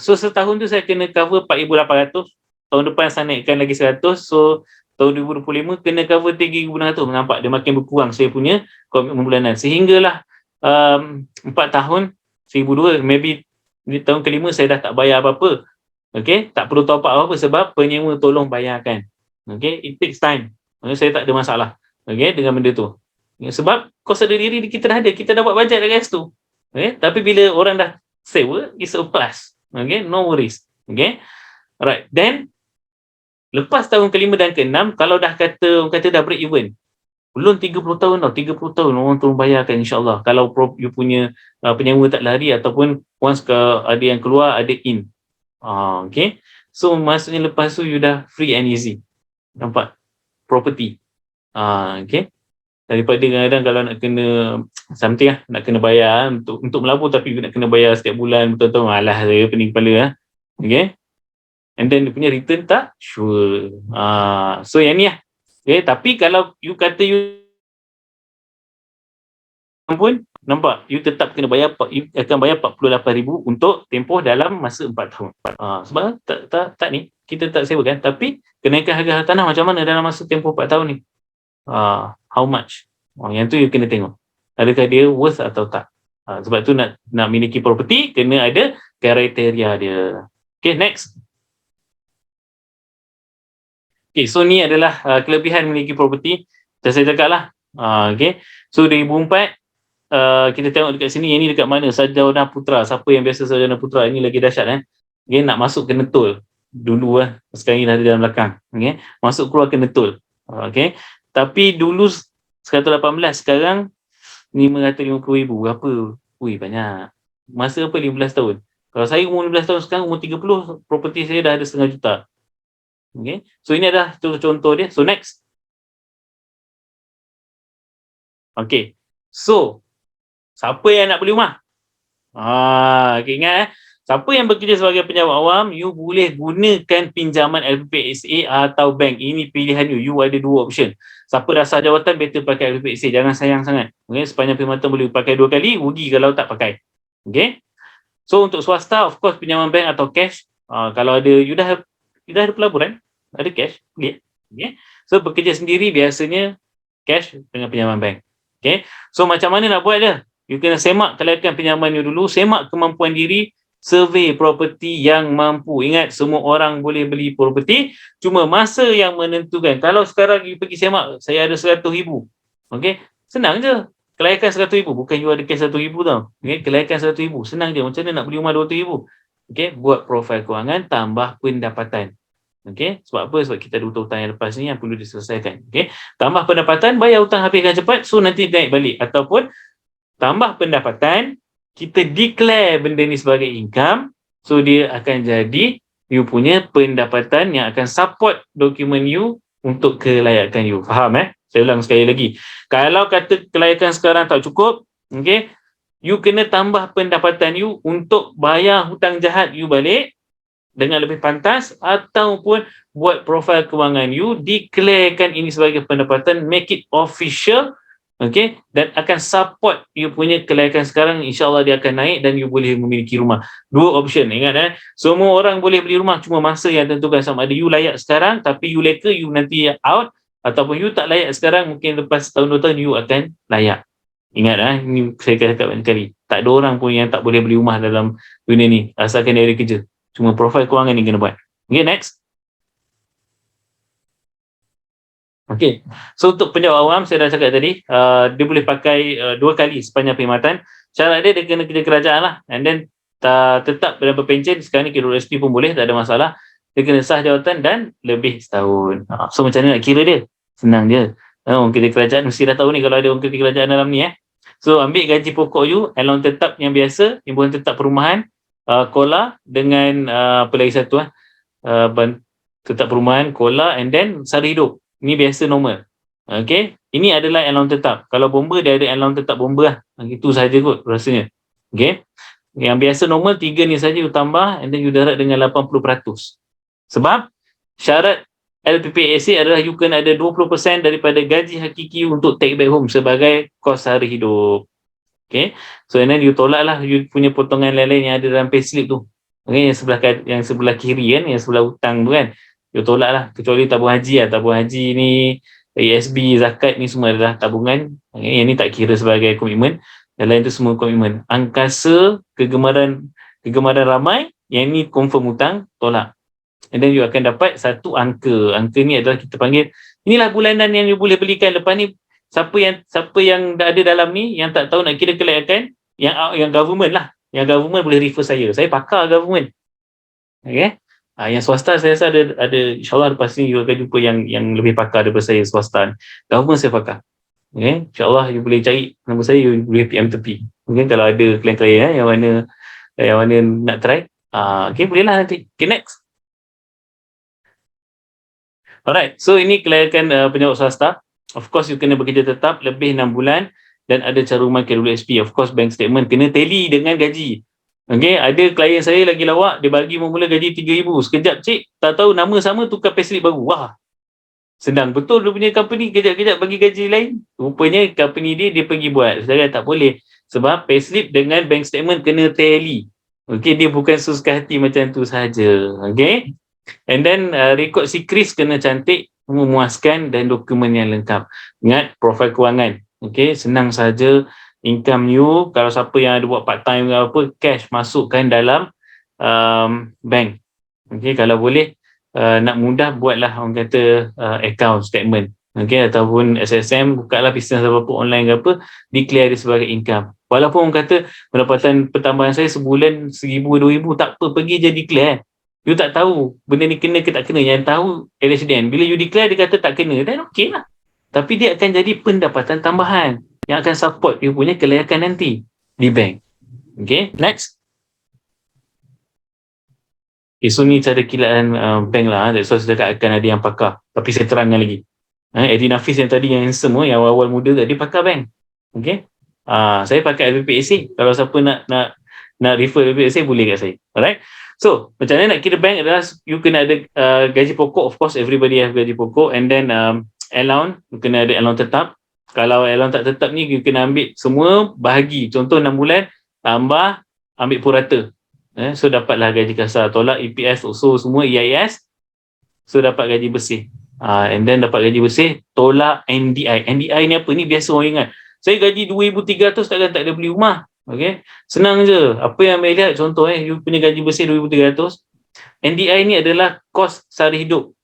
So setahun tu saya kena cover 4,800. Tahun depan saya naikkan lagi 100. So tahun 2025 kena cover 3,600. Nampak dia makin berkurang saya punya komitmen bulanan. Sehinggalah 4 tahun 1,200, maybe di tahun kelima saya dah tak bayar apa-apa. Okay, tak perlu top up apa-apa sebab penyewa tolong bayarkan. Okay, it takes time. Saya tak ada masalah dengan benda tu. Sebab kos ada diri kita dah ada, kita dah buat bajet dekat situ. Tapi bila orang dah sewa, it's a plus. No worries. Alright, then lepas tahun kelima dan keenam, kalau dah orang kata dah break even, belum 30 tahun tau, 30 tahun orang tolong bayarkan insyaAllah. Kalau you punya penyewa tak lari ataupun once ada yang keluar, ada in. Okay. So maksudnya lepas tu you dah free and easy. Nampak? Property. Okay. Daripada kadang-kadang kalau nak kena something nak kena bayar untuk melabur tapi nak kena bayar setiap bulan betul-betul, malah saya pening kepala. Okay. And then dia punya return tak sure. So yang ni lah. Okay, tapi kalau you kata you pun nampak, you tetap kena bayar, you akan bayar 48,000 untuk tempoh dalam masa 4 tahun. Sebab tak ni, kita tak sewa kan, tapi kenaikan harga tanah macam mana dalam masa tempoh 4 tahun ni? How much? Yang tu you kena tengok. Adakah dia worth atau tak? Sebab tu nak miliki property, kena ada kriteria dia. Okay, next. Okay, so ni adalah kelebihan memiliki property. Macam saya cakap lah. Okay. So 2004, kita tengok dekat sini, yang ni dekat mana? Sarjana Putra. Siapa yang biasa Sarjana Putra? Ini lagi dahsyat. Okay, nak masuk kena tol. Dulu sekarang ni dah ada dalam belakang. Okay. Masuk keluar kena tol. Okay. Tapi dulu 118, sekarang 550,000. Berapa? Ui, banyak. Masa apa 15 tahun? Kalau saya umur 15 tahun, sekarang umur 30, property saya dah ada setengah juta. Okay. So ini adalah contoh dia. So next. Okay. So siapa yang nak beli rumah? Okay, ingat siapa yang bekerja sebagai penjawat awam, you boleh gunakan pinjaman LPPSA atau bank. Ini pilihan you. You ada dua option. Siapa dah sah jawatan, better pakai LPPSA. Jangan sayang sangat. Okay, sepanjang perkhidmatan boleh pakai 2 kali, rugi kalau tak pakai. Okay. So untuk swasta, of course pinjaman bank atau cash. Kalau ada, you dah ada pelaburan, ada cash, okay. So bekerja sendiri biasanya cash dengan pinjaman bank. Okay. So macam mana nak buat dia? You kena semak kelayakan pinjaman you dulu, semak kemampuan diri, survey property yang mampu. Ingat, semua orang boleh beli property, cuma masa yang menentukan. Kalau sekarang you pergi semak, saya ada 100,000. Okay. Senang je. Kelayakan 100,000. Bukan you ada cash 100,000 tau. Okay. Kelayakan 100,000. Senang je. Macam mana nak beli rumah 200,000? Okay. Buat profil kewangan, tambah pendapatan. Okay. Sebab apa? Sebab kita ada hutang-hutang yang lepas ni yang perlu diselesaikan. Okay. Tambah pendapatan, bayar hutang habiskan cepat, so nanti naik balik. Ataupun tambah pendapatan, kita declare benda ni sebagai income, so dia akan jadi you punya pendapatan yang akan support dokumen you untuk kelayakan you. Faham Saya ulang sekali lagi. Kalau kata kelayakan sekarang tak cukup, okay, you kena tambah pendapatan you untuk bayar hutang jahat you balik dengan lebih pantas, ataupun buat profil kewangan you, declarekan ini sebagai pendapatan, make it official, okay, dan akan support you punya kelayakan sekarang. InsyaAllah dia akan naik dan you boleh memiliki rumah. Dua option, ingat semua orang boleh beli rumah, cuma masa yang tentukan. Sama ada you layak sekarang tapi you later you nanti out, ataupun you tak layak sekarang, mungkin lepas tahun 2 tahun you akan layak. Ingat ini saya cakap banyak kali, tak ada orang pun yang tak boleh beli rumah dalam dunia ni asalkan dia ada kerja. Cuma profil kewangan ni kena buat. Okay, next. Okay, so untuk penjawab awam saya dah cakap tadi, dia boleh pakai 2 kali sepanjang perkhidmatan. Syarat dia kena kerja kerajaan lah, and then tetap dalam berpencen. Sekarang ni KWSP pun boleh, tak ada masalah. Dia kena sah jawatan dan lebih setahun. So macam mana nak kira dia? Senang je. Orang kerja kerajaan mesti dah tahu ni kalau ada orang kerja kerajaan dalam ni. So ambil gaji pokok you, allowance tetap yang biasa, himpunan tetap perumahan, KOLA dengan apa lagi satu tetap perumahan, KOLA, and then sara hidup. Ini biasa normal. Okay, ini adalah allowance tetap. Kalau bomba dia ada allowance tetap bomba lah. Itu sahaja kot rasanya. Okay, yang biasa normal 3 ni saja you tambah, and then you darat dengan 80%. Sebab syarat LPPAC adalah you kena ada 20% daripada gaji hakiki untuk take back home sebagai kos sara hidup. Okay, so and then you tolak lah you punya potongan lain-lain yang ada dalam payslip tu. Okay, yang sebelah kiri yang sebelah hutang tu you tolak lah, kecuali tabung haji tabung haji ni, ASB, zakat ni semua adalah tabungan. Okay, yang ni tak kira sebagai komitmen, yang lain tu semua komitmen. Angkasa, kegemaran ramai, yang ni confirm hutang, tolak. And then you akan dapat satu angka. Angka ni adalah kita panggil, inilah bulanan yang you boleh belikan. Lepas ni siapa yang dah ada dalam ni, yang tak tahu nak kira kelayakan, yang government lah, yang government boleh refer saya pakar government. Okay, yang swasta saya rasa ada insyaAllah lepas ni you akan jumpa yang lebih pakar daripada saya. Swasta government saya pakar. Okay, insyaAllah you boleh cari nombor saya, you boleh PM tepi. Okay, kalau ada klien-klien yang mana nak try, okay, bolehlah nanti. Okay, next. Alright, so ini kelayakan penjawat swasta. Of course, you kena bekerja tetap lebih 6 bulan dan ada caruman KWSP. Of course, bank statement kena tally dengan gaji. Okay, ada klien saya lagi lawak, dia bagi mula gaji 3,000. Sekejap, cik, tak tahu nama sama, tukar payslip baru. Wah, senang betul dia punya company, kejap-kejap bagi gaji lain. Rupanya company dia pergi buat. Saya tak boleh. Sebab payslip dengan bank statement kena tally. Okay, dia bukan suka hati macam tu saja. Okay, and then rekod sikris kena cantik, memuaskan dan dokumen yang lengkap. Ingat profil kewangan. Okay, senang saja. Income you, kalau siapa yang ada buat part time ke apa, cash masukkan dalam bank. Okay, kalau boleh nak mudah buatlah orang kata account statement. Okay, ataupun SSM, bukalah bisnes apa-apa online ke apa, declare dia sebagai income. Walaupun orang kata pendapatan pertambahan saya sebulan 1,000, 2,000, tak apa, pergi je declare. You tak tahu benda ni kena ke tak kena. Yang tahu LHDN. Bila you declare dia kata tak kena, dan okey lah. Tapi dia akan jadi pendapatan tambahan yang akan support you punya kelayakan nanti di bank. Okay, next. Okay, so ni cara kilaan bank lah. That's why saya akan ada yang pakar. Tapi saya terangkan lagi. Eddie Nafis yang tadi yang handsome, yang awal-awal muda tadi, pakar bank. Okay. Saya pakai LPPAC. Kalau siapa nak refer LPPAC, boleh kat saya. Alright. So, macam mana nak kira bank adalah you kena ada gaji pokok. Of course, everybody have gaji pokok. And then allowance, you kena ada allowance tetap. Kalau allowance tak tetap ni, you kena ambil semua bahagi. Contoh 6 bulan, tambah, ambil purata. So, dapatlah gaji kasar. Tolak EPS, USO semua, EIS. So, dapat gaji bersih. And then dapat gaji bersih, tolak NDI. NDI ni apa? Ni biasa orang ingat. Saya gaji 2,300, takkan tak ada beli rumah. Okay, senang je. Apa yang saya lihat, contoh you punya gaji bersih 2,300. NDI ni adalah kos sara hidup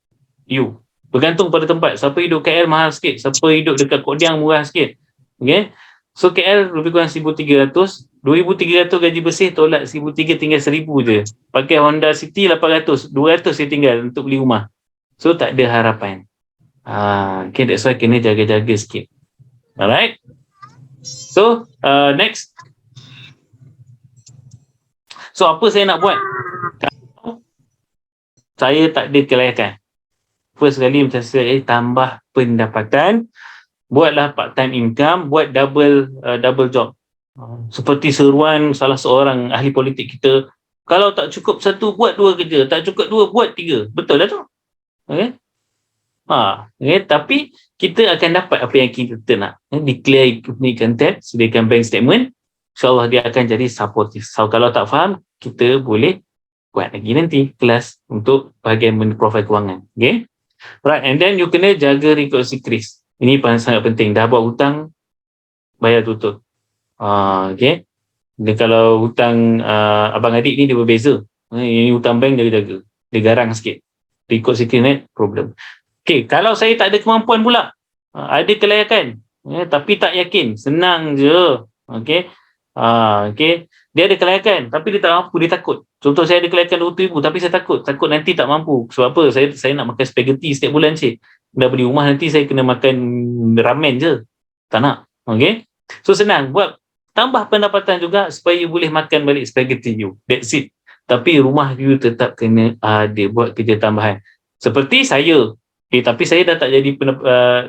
you. Bergantung pada tempat. Siapa hidup KL mahal sikit, siapa hidup dekat Kodiang murah sikit. Okay, so KL lebih kurang 1,300. 2,300 gaji bersih, tolak 1,300, tinggal 1,000 je. Pakai Honda City 800, 200 saya tinggal untuk beli rumah. So tak ada harapan. Okay, that's why kena jaga-jaga sikit. Alright. So next. So apa saya nak buat? Kalau saya tak ada kelayakan, first kali macam saya tambah pendapatan, buatlah part time income, buat double job. Seperti seruan salah seorang ahli politik kita, kalau tak cukup satu buat dua kerja, tak cukup dua buat tiga. Betul lah tu. Okay? Okay? Tapi kita akan dapat apa yang kita nak. Declare income tax, sediakan bank statement, InsyaAllah dia akan jadi supportive. So kalau tak faham, kita boleh buat lagi nanti kelas untuk bahagian profil kewangan. Okay? Right, and then you kena jaga recovery kris. Ini sangat penting. Dah buat hutang, bayar tutup. Okay. Dia kalau hutang abang adik ni dia berbeza. Ini hutang bank dia jaga. Dia garang sikit. Ikut sikit ni problem. Okay, kalau saya tak ada kemampuan pula, ada kelayakan, tapi tak yakin, senang je. Okay. Okay. Dia ada kelayakan, tapi dia tak mampu, dia takut. Contoh saya ada kelayakan RM20,000, tapi saya takut nanti tak mampu. Sebab apa? Saya nak makan spaghetti setiap bulan cik. Dah beli rumah nanti saya kena makan ramen je. Tak nak. Okay. So senang. Buat tambah pendapatan juga supaya you boleh makan balik spaghetti you. That's it. Tapi rumah you tetap kena ada buat kerja tambahan. Seperti saya. Tapi saya dah tak jadi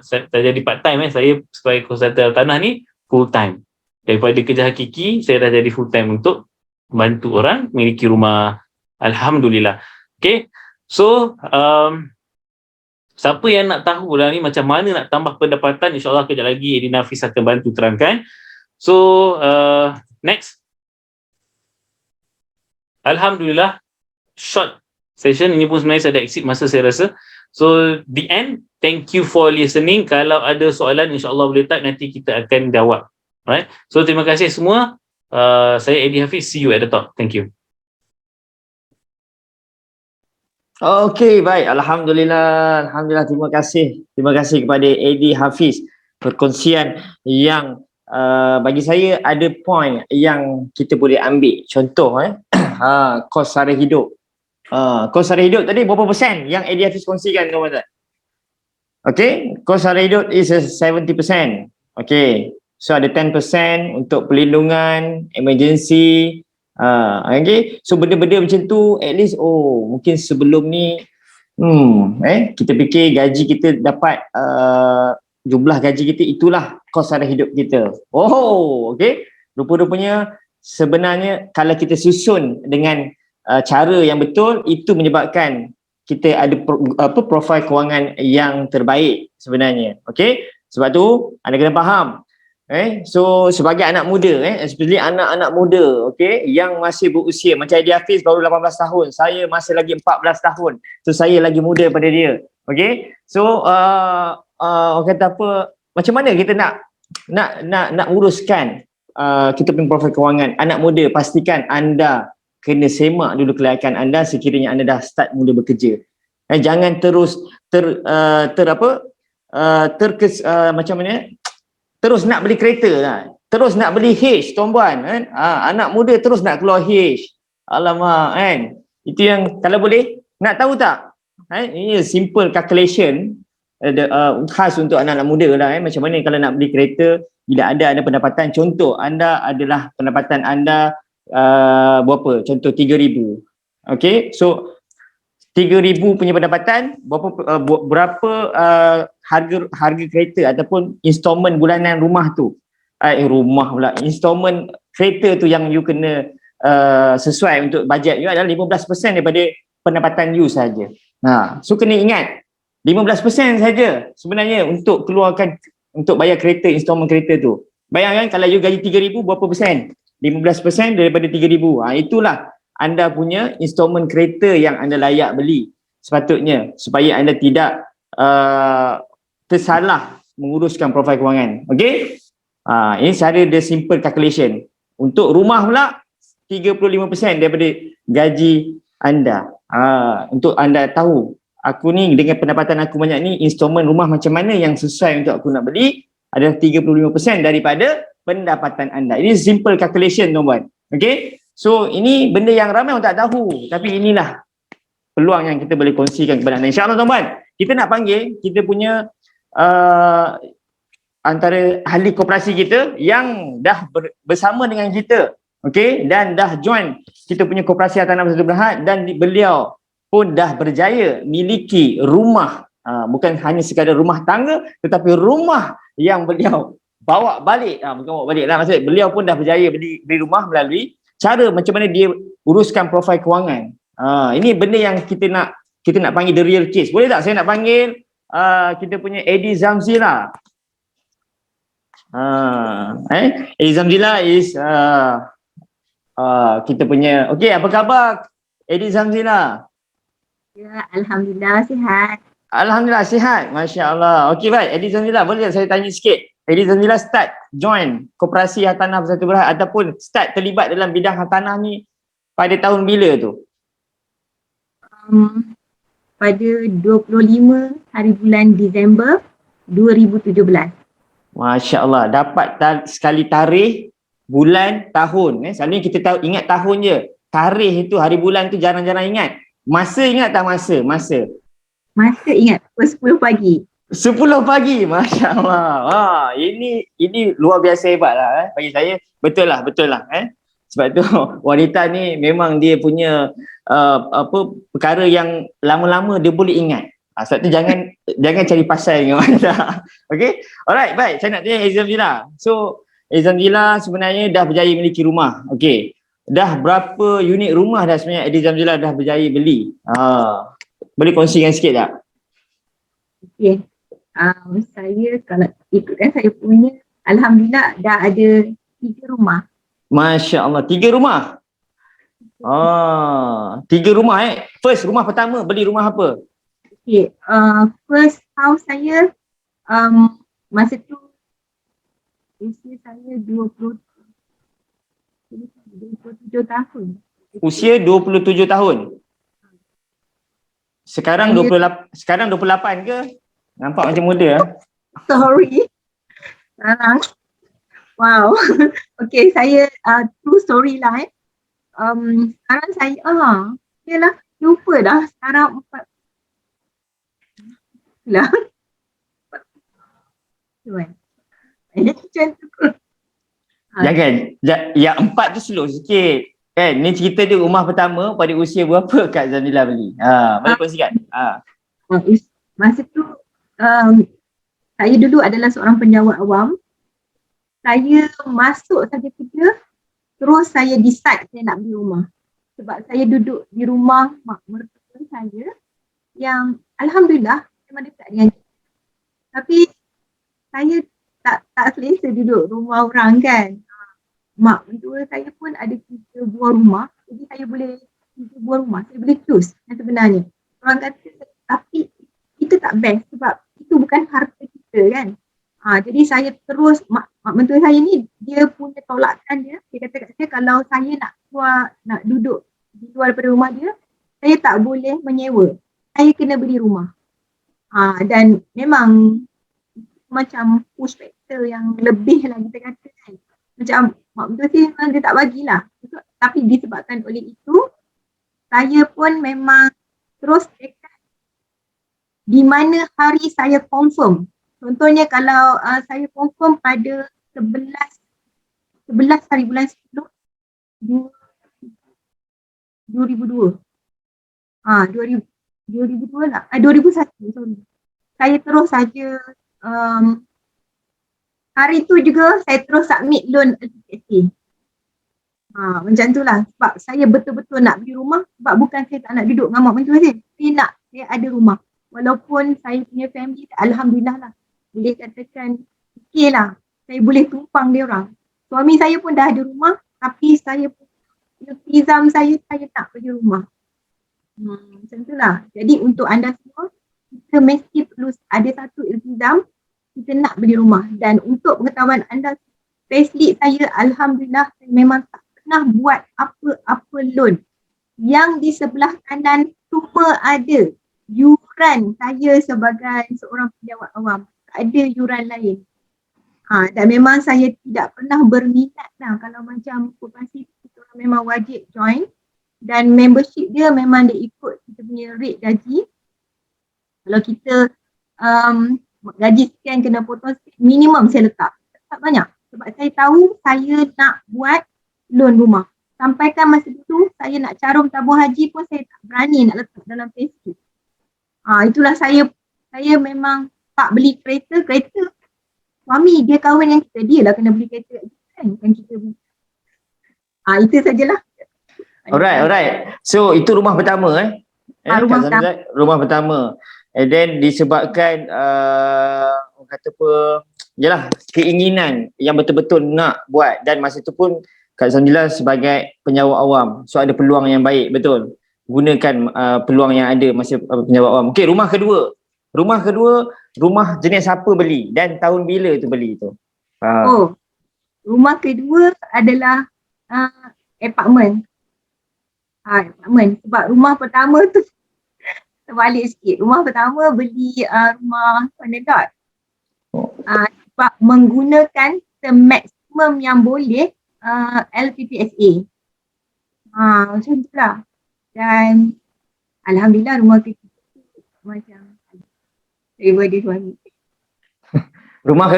tak jadi part time. Saya sebagai konsultan tanah ni full time. Daripada kerja hakiki, saya dah jadi full time untuk bantu orang memiliki rumah. Alhamdulillah. Okay. So, siapa yang nak tahu lah ni macam mana nak tambah pendapatan, insyaAllah kejap lagi Eddie Nafis akan bantu terangkan. So, next. Alhamdulillah, short session. Ini pun sebenarnya saya dah exceed masa saya rasa. So, the end. Thank you for listening. Kalau ada soalan, insyaAllah boleh type, nanti kita akan jawab. Right? So, terima kasih semua. Saya Eddie Hafiz. See you at the top. Thank you. Okey, baik. Alhamdulillah. Alhamdulillah, terima kasih. Terima kasih kepada Eddie Hafiz. Perkongsian yang bagi saya ada point yang kita boleh ambil. Contoh, kos sara hidup. Kos sara hidup tadi berapa persen yang Eddie Hafiz kongsikan, tuan-tuan? Okey, kos sara hidup is 70%. Okey. So ada 10% untuk perlindungan, emergency. Okay. So benda-benda macam tu at least mungkin sebelum ni kita fikir gaji kita dapat jumlah gaji kita itulah kos sara hidup kita. Okay. Rupa-rupanya sebenarnya kalau kita susun dengan cara yang betul, itu menyebabkan kita ada profil kewangan yang terbaik sebenarnya. Okay. Sebab tu anda kena faham. So sebagai anak muda, especially anak-anak muda, yang masih berusia macam Eddie Hafiz baru 18 tahun, saya masih lagi 14 tahun. So saya lagi muda pada dia. So orang kata apa, macam mana kita nak uruskan kita punya profil kewangan. Anak muda, pastikan anda kena semak dulu kelayakan anda sekiranya anda dah start mula bekerja. Jangan terus macam mana? Terus nak beli kereta, terus nak beli H, tuan-puan, anak muda terus nak keluar H. Alamak, kan? Itu yang kalau boleh nak tahu tak? Ini simple calculation khas untuk anak-anak muda lah. Macam mana kalau nak beli kereta bila ada pendapatan. Contoh anda adalah pendapatan anda berapa? Contoh 3,000. Okay, so 3,000 punya pendapatan, berapa harga kereta ataupun installment bulanan rumah tu. Installment kereta tu yang you kena sesuai untuk bajet you adalah 15% daripada pendapatan you saja. So kena ingat 15% saja sebenarnya untuk keluarkan, untuk bayar kereta, installment kereta tu. Bayangkan kalau you gaji 3,000, berapa persen? 15% daripada 3,000. Itulah anda punya installment kereta yang anda layak beli sepatutnya, supaya anda tidak tersalah menguruskan profil kewangan. Okay? Ini cara the simple calculation. Untuk rumah pula 35% daripada gaji anda. Untuk anda tahu, aku ni dengan pendapatan aku banyak ni, installment rumah macam mana yang sesuai untuk aku nak beli adalah 35% daripada pendapatan anda. Ini simple calculation, tuan-tuan. Okay? So ini benda yang ramai orang tak tahu, tapi inilah peluang yang kita boleh kongsikan kepada anda. InsyaAllah, tuan-tuan, kita nak panggil kita punya antara ahli koperasi kita yang dah bersama dengan kita, dan dah join kita punya Koperasi Hartanah Bersatu Berhad, dan beliau pun dah berjaya miliki rumah, bukan hanya sekadar rumah tangga tetapi rumah yang beliau bawa balik, bukan bawa balik lah, maksudnya beliau pun dah berjaya beli rumah melalui cara macam mana dia uruskan profil kewangan. Ini benda yang kita nak panggil the real case. Boleh tak saya nak panggil kita punya Eddie Zamzila? Eddie Zamzila is kita punya, okey, apa khabar Eddie Zamzila? Ya, Alhamdulillah sihat. Alhamdulillah sihat, Masya Allah. Okey baik, Eddie Zamzila, boleh tak saya tanya sikit? Eddie Zamzila start join Koperasi Hartanah Bersatu Berhad ataupun start terlibat dalam bidang hartanah ni pada tahun bila tu? Pada 25 hari bulan Disember 2017. Masya Allah, dapat sekali tarikh, bulan, tahun. Selalunya kita tahu ingat tahun je. Tarikh itu, hari bulan tu jarang-jarang ingat. Masa ingat tak masa? Masa Ingat, pukul 10 pagi. 10 pagi, Masya Allah. Ini luar biasa hebat lah bagi saya. Betul lah. Sebab tu wanita ni memang dia punya perkara yang lama-lama dia boleh ingat. Sebab tu jangan cari pasal dengan wanita. Okay, alright, baik. Saya nak tanya Eddie Zamzila. So Eddie Zamzila sebenarnya dah berjaya memiliki rumah. Okay, dah berapa unit rumah dah sebenarnya Eddie Zamzila dah berjaya beli? Boleh kongsikan sikit tak? Okay. Saya kalau ikutkan saya punya, Alhamdulillah dah ada 3 rumah. Masya Allah, 3 rumah? 3 rumah First, rumah pertama beli rumah apa? Okay, first house saya, masa tu usia saya 27 tahun. Usia 27 tahun? Sekarang 28 ke? Nampak macam muda. Sorry. Wow. Okay, saya true story lah sekarang saya yalah, lupa dah sekarang 4 lah. Macam tu. Jangan, yang 4 tu slow sikit. Ni cerita dia rumah pertama pada usia berapa Kak Zamzila beli? Boleh kongsikan? Masa tu saya dulu adalah seorang penjawat awam. Saya masuk saja kerja, terus saya decide saya nak beli rumah. Sebab saya duduk di rumah mak mertua saya yang Alhamdulillah memang dekat dengan kita. Tapi saya tak selesa duduk rumah orang kan. Mak mertua saya pun ada 3 buah rumah. Jadi saya boleh 3 buah rumah, saya boleh choose sebenarnya. Orang kata, tapi itu tak best sebab itu bukan harta kita kan. Jadi saya terus, mak mentua saya ni dia punya tolakkan dia kata kat saya kalau saya nak duduk di luar daripada rumah dia, saya tak boleh menyewa, saya kena beli rumah. Dan memang macam push factor yang lebih lah kita kata kan. Macam mak mentua saya memang dia tak bagilah. Tapi disebabkan oleh itu, saya pun memang terus tekad di mana hari saya confirm. Contohnya kalau saya confirm pada 11 hari bulan 10 2002. 2002 lah. 2001, sorry. Saya terus saja hari tu juga saya terus submit loan LPSA. Macam tu lah. Sebab saya betul-betul nak beli rumah sebab bukan saya tak nak duduk dengan mak mentua saya. Saya ada rumah. Walaupun saya punya family, Alhamdulillah lah. Boleh katakan, okey lah. Saya boleh tumpang dia orang. Suami saya pun dah ada rumah, tapi saya pun, iltizam saya nak pergi rumah. Macam tu lah. Jadi untuk anda semua, kita mesti perlu ada satu iltizam, kita nak beli rumah. Dan untuk pengetahuan anda, payslip saya, Alhamdulillah, saya memang tak pernah buat apa-apa loan. Yang di sebelah kanan cuma ada yuran saya sebagai seorang penjawat awam. Ada yuran lain. Dan memang saya tidak pernah berminat lah kalau macam koperasi kita memang wajib join dan membership dia memang dia ikut kita punya rate gaji. Kalau kita gaji sekian kena potong minimum saya letak banyak sebab saya tahu saya nak buat loan rumah. sampaikan masa dulu saya nak carum tabung haji pun saya tak berani nak letak dalam payslip. Itulah saya memang tak beli kereta suami dia kahwin yang kita, dia lah kena beli kereta kan kita beli. Itu sajalah. Alright. So itu rumah pertama Rumah Kak Zamzat, rumah pertama. And then disebabkan orang kata apa, yalah, keinginan yang betul-betul nak buat, dan masa tu pun Kak Zamzila sebagai penjawat awam, so ada peluang yang baik, betul. Gunakan peluang yang ada masa penjawat awam. Okey, rumah kedua, rumah jenis apa beli dan tahun bila tu beli tu? Rumah kedua adalah apartment. Apartment. Sebab rumah pertama tu terbalik sikit. Rumah pertama beli rumah Panadot. Sebab menggunakan maksimum yang boleh LPPSA. Macam tu lah. Dan alhamdulillah rumah ketiga macam daripada suami. Rumah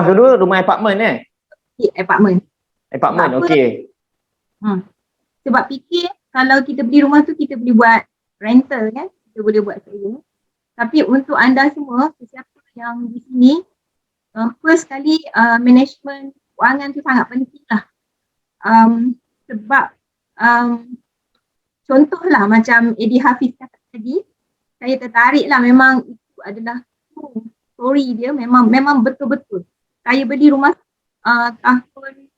kedua, rumah apartment Apartment. Apartment, okey. Sebab fikir kalau kita beli rumah tu kita boleh buat rental kan, kita boleh buat sewa. Tapi untuk anda semua, sesiapa yang di sini, first kali management kewangan tu sangat penting lah. Sebab contohlah macam Eddie Hafiz kata tadi, saya tertarik lah, memang itu adalah story dia, memang betul-betul. Saya beli rumah tahun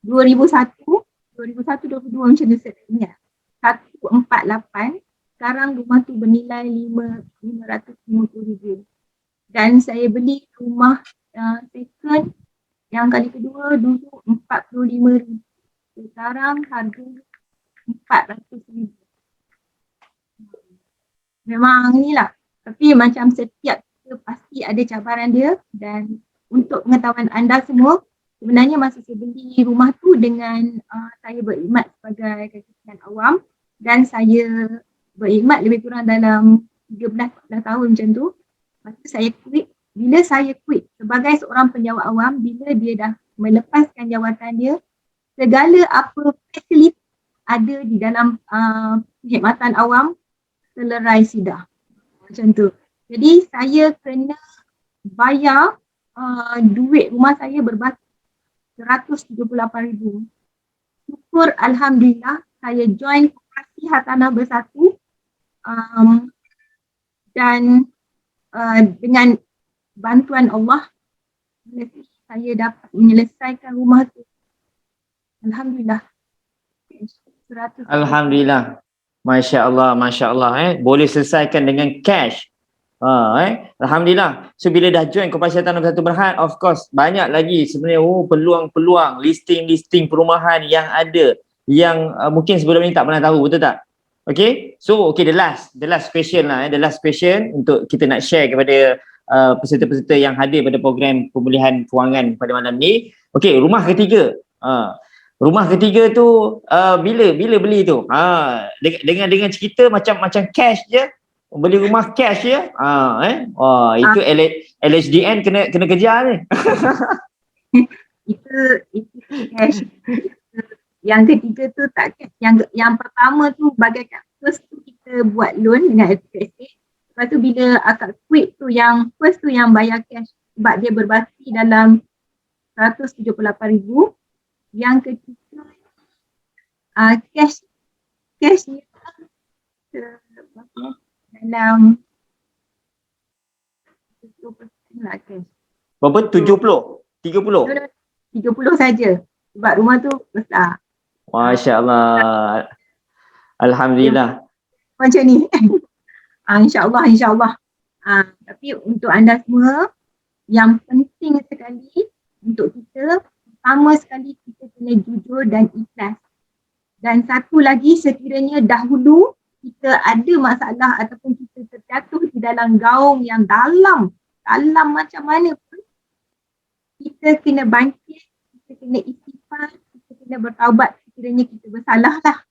2001, 22 macam tu saya ingat. 148, sekarang rumah tu bernilai 550,000. Dan saya beli rumah second yang kali kedua dulu 45,000. Sekarang harga 400,000. Memang inilah. Tapi macam setiap kita pasti ada cabaran dia, dan untuk pengetahuan anda semua, sebenarnya masa saya beli rumah tu dengan saya berkhidmat sebagai kajian awam, dan saya berkhidmat lebih kurang dalam 13-14 tahun macam tu. Lepas tu saya quit. Bila saya quit sebagai seorang penjawat awam, bila dia dah melepaskan jawatan dia, segala apa fasiliti ada di dalam perkhidmatan awam selerai sidah. Macam tu. Jadi saya kena bayar duit rumah saya berbaki 178,000. Syukur alhamdulillah saya join Koperasi Hartanah Bersatu, dan dengan bantuan Allah saya dapat menyelesaikan rumah tu. Alhamdulillah. 100. Alhamdulillah. Masya Allah, boleh selesaikan dengan cash. Alhamdulillah. So bila dah join Koperasi Hartanah Bersatu Berhad, of course banyak lagi sebenarnya peluang-peluang listing perumahan yang ada, yang mungkin sebelum ni tak pernah tahu, betul tak? Okay, so the last question lah, the last question untuk kita nak share kepada peserta-peserta yang hadir pada program pemulihan kewangan pada malam ni. Okay, rumah ketiga. Rumah ketiga tu bila beli tu? Dengan cerita macam cash je, beli rumah cash je. Itu LHDN kena kejar ni. itu cash. Yang ketiga tu tak cash. Yang pertama tu bagaikan first tu kita buat loan dengan LPSA. Lepas tu bila akak quit tu, yang first tu yang bayar cash sebab dia berbaki dalam 178,000. Yang ketiga cash ni dalam 70% lah cash. Berapa? 70? 30? 30 saja sebab rumah tu besar. Masya Allah. Alhamdulillah. Macam ni. InsyaAllah. Tapi untuk anda semua, yang penting sekali untuk kita, pertama sekali kita kena jujur dan ikhlas. Dan satu lagi, sekiranya dahulu kita ada masalah ataupun kita terjatuh di dalam gaung yang dalam macam mana pun, kita kena bangkit, kita kena istighfar, kita kena bertaubat sekiranya kita bersalah lah.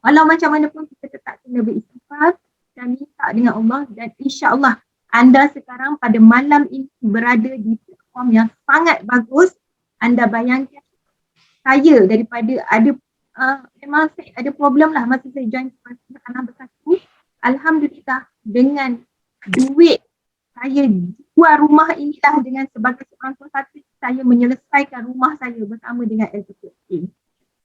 Kalau macam mana pun kita tetap kena beristighfar dan minta dengan Allah, dan insya-Allah anda sekarang pada malam ini berada di platform yang sangat bagus. Anda bayangkan saya daripada ada memang saya ada problem lah masa saya join anak bersatu. Alhamdulillah dengan duit saya jual rumah inilah dengan sebagai seorang satu saya menyelesaikan rumah saya bersama dengan LPPA.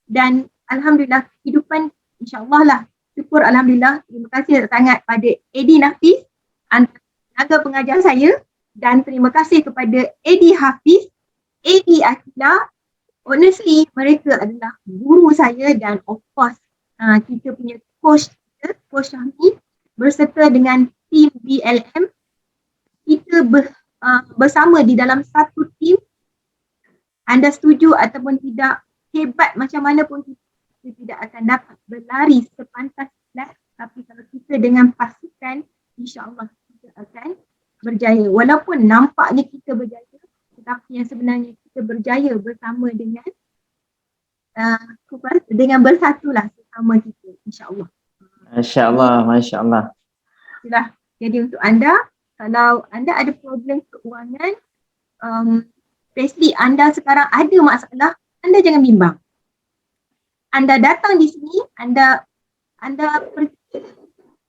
Dan alhamdulillah kehidupan insya-Allah lah. Syukur alhamdulillah. Terima kasih sangat pada Eddie Nafis, tenaga pengajar saya, dan terima kasih kepada Eddie Hafiz, Eddie Akila. Honestly mereka adalah guru saya dan of course kita punya coach Syahmi berserta dengan tim BLM. Kita bersama di dalam satu tim. Anda setuju ataupun tidak, hebat macam mana pun kita tidak akan dapat berlari sepantas silat, tapi kalau kita dengan pasukan, insya-Allah kita akan berjaya. Walaupun nampaknya kita berjaya, tetapi yang sebenarnya kita berjaya bersama dengan bersatulah sesama kita, insya-Allah. Masya-Allah, masya-Allah. Itulah. Jadi untuk anda, kalau anda ada problem keuangan, especially anda sekarang ada masalah, anda jangan bimbang. Anda datang di sini,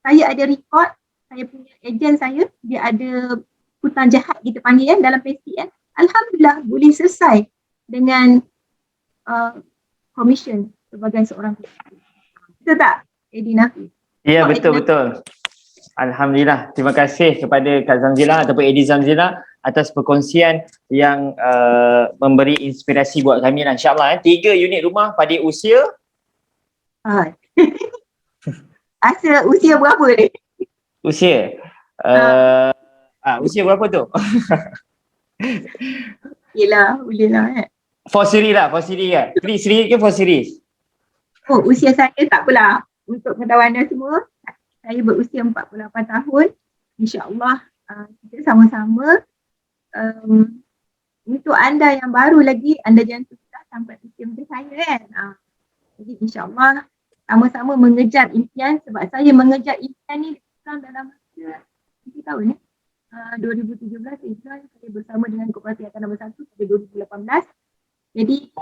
saya ada record, saya punya ejen saya, dia ada hutang jahat kita panggil dalam PCN. Alhamdulillah boleh selesai dengan komisen sebagai seorang PCN. Betul tak, Eddie Nafis? Ya, betul-betul. Alhamdulillah. Terima kasih kepada Kak Zamzila ataupun Eddie Zamzila atas perkongsian yang memberi inspirasi buat kami lah. InsyaAllah 3 unit rumah pada usia Asa usia berapa ni? usia usia berapa tu? Yelah, boleh lah 4 series lah, 4 series kan? 3 series ke 4 series? Oh, usia saya tak apalah. Untuk pengetahuan anda semua, saya berusia 48 tahun. InsyaAllah kita sama-sama. Untuk anda yang baru lagi, anda jangan susah sampai usia macam saya kan. Jadi insyaAllah sama-sama mengejar impian, sebab saya mengejar impian ni dalam masa 3 tahun 2017 saya bersama dengan Koperasi Akan Bersatu pada 2018. Jadi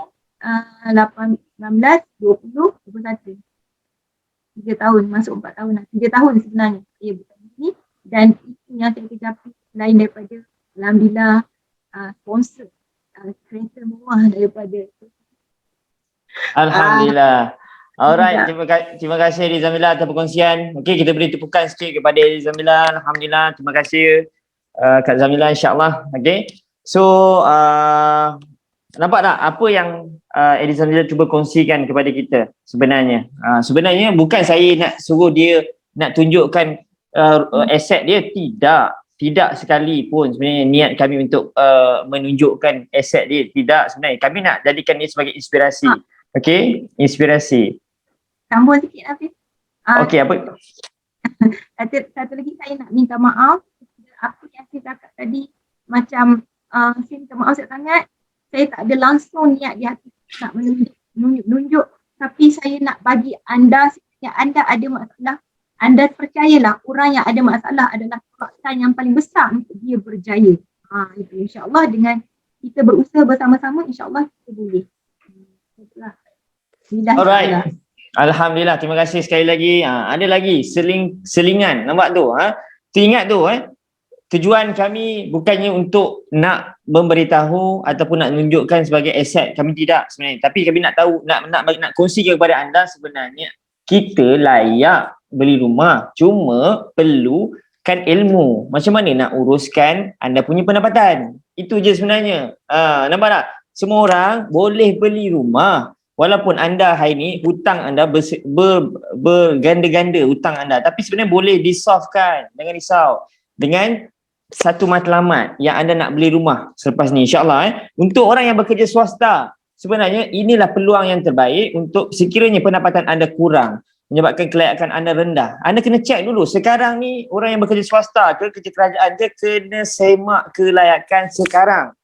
18, 20, 21. 3 tahun, masuk 4 tahun lah. 3 tahun sebenarnya saya bersama ini, dan itu yang saya kecapi lain daripada alhamdulillah sponsor kereta mewah daripada Alhamdulillah. Alright, terima kasih Eddie Zamzila atas perkongsian. Okey, kita beri tepukan sikit kepada Eddie Zamzila. Alhamdulillah, terima kasih Kak Zamzila, insya-Allah. Okey. So nampak tak apa yang Eddie Zamzila cuba kongsikan kepada kita sebenarnya. Sebenarnya bukan saya nak suruh dia nak tunjukkan aset dia, tidak sekali pun sebenarnya niat kami untuk menunjukkan aset dia, tidak sebenarnya. Kami nak jadikan dia sebagai inspirasi. Okey, inspirasi. Sambung sikit Hafiz. Okey, apa? Satu lagi saya nak minta maaf apa yang saya cakap tadi, macam saya minta maaf sangat. Saya tak ada langsung niat di hati nak menunjuk, tapi saya nak bagi anda, yang anda ada masalah, anda percayalah orang yang ada masalah adalah faktor yang paling besar untuk dia berjaya. Itu insya-Allah dengan kita berusaha bersama-sama, insya-Allah kita boleh. Itulah. Alright. Alhamdulillah, terima kasih sekali lagi. Ada lagi selingan, nampak tu? Ingat tu tujuan kami bukannya untuk nak memberitahu ataupun nak menunjukkan sebagai aset, kami tidak sebenarnya. Tapi kami nak tahu, nak kongsikan kepada anda sebenarnya kita layak beli rumah, cuma perlukan ilmu. Macam mana nak uruskan anda punya pendapatan. Itu je sebenarnya. Nampak tak? Semua orang boleh beli rumah. Walaupun anda hari ni hutang anda berganda-ganda hutang anda, tapi sebenarnya boleh disolvekan. Jangan risau. Dengan satu matlamat yang anda nak beli rumah selepas ni, insya-Allah. Untuk orang yang bekerja swasta, sebenarnya inilah peluang yang terbaik untuk sekiranya pendapatan anda kurang, menyebabkan kelayakan anda rendah. Anda kena cek dulu. Sekarang ni orang yang bekerja swasta ke kerja kerajaan ke, kena semak kelayakan sekarang.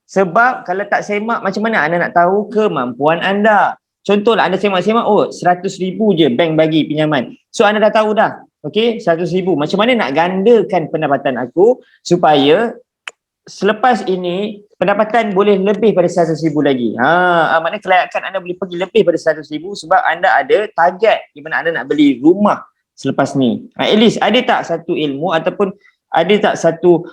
Sebab kalau tak semak, macam mana anda nak tahu kemampuan anda? Contohlah anda semak-semak, 100,000 je bank bagi pinjaman. So anda dah tahu dah, okey, 100,000. Macam mana nak gandakan pendapatan aku supaya selepas ini pendapatan boleh lebih pada 100,000 lagi. Maknanya kelayakan anda boleh pergi lebih pada 100,000 sebab anda ada target di mana anda nak beli rumah selepas ni. At least ada tak satu ilmu ataupun ada tak satu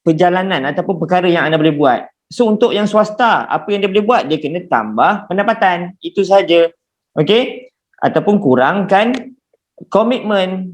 perjalanan ataupun perkara yang anda boleh buat. So untuk yang swasta, apa yang dia boleh buat? Dia kena tambah pendapatan. Itu saja. Okey? Ataupun kurangkan komitmen.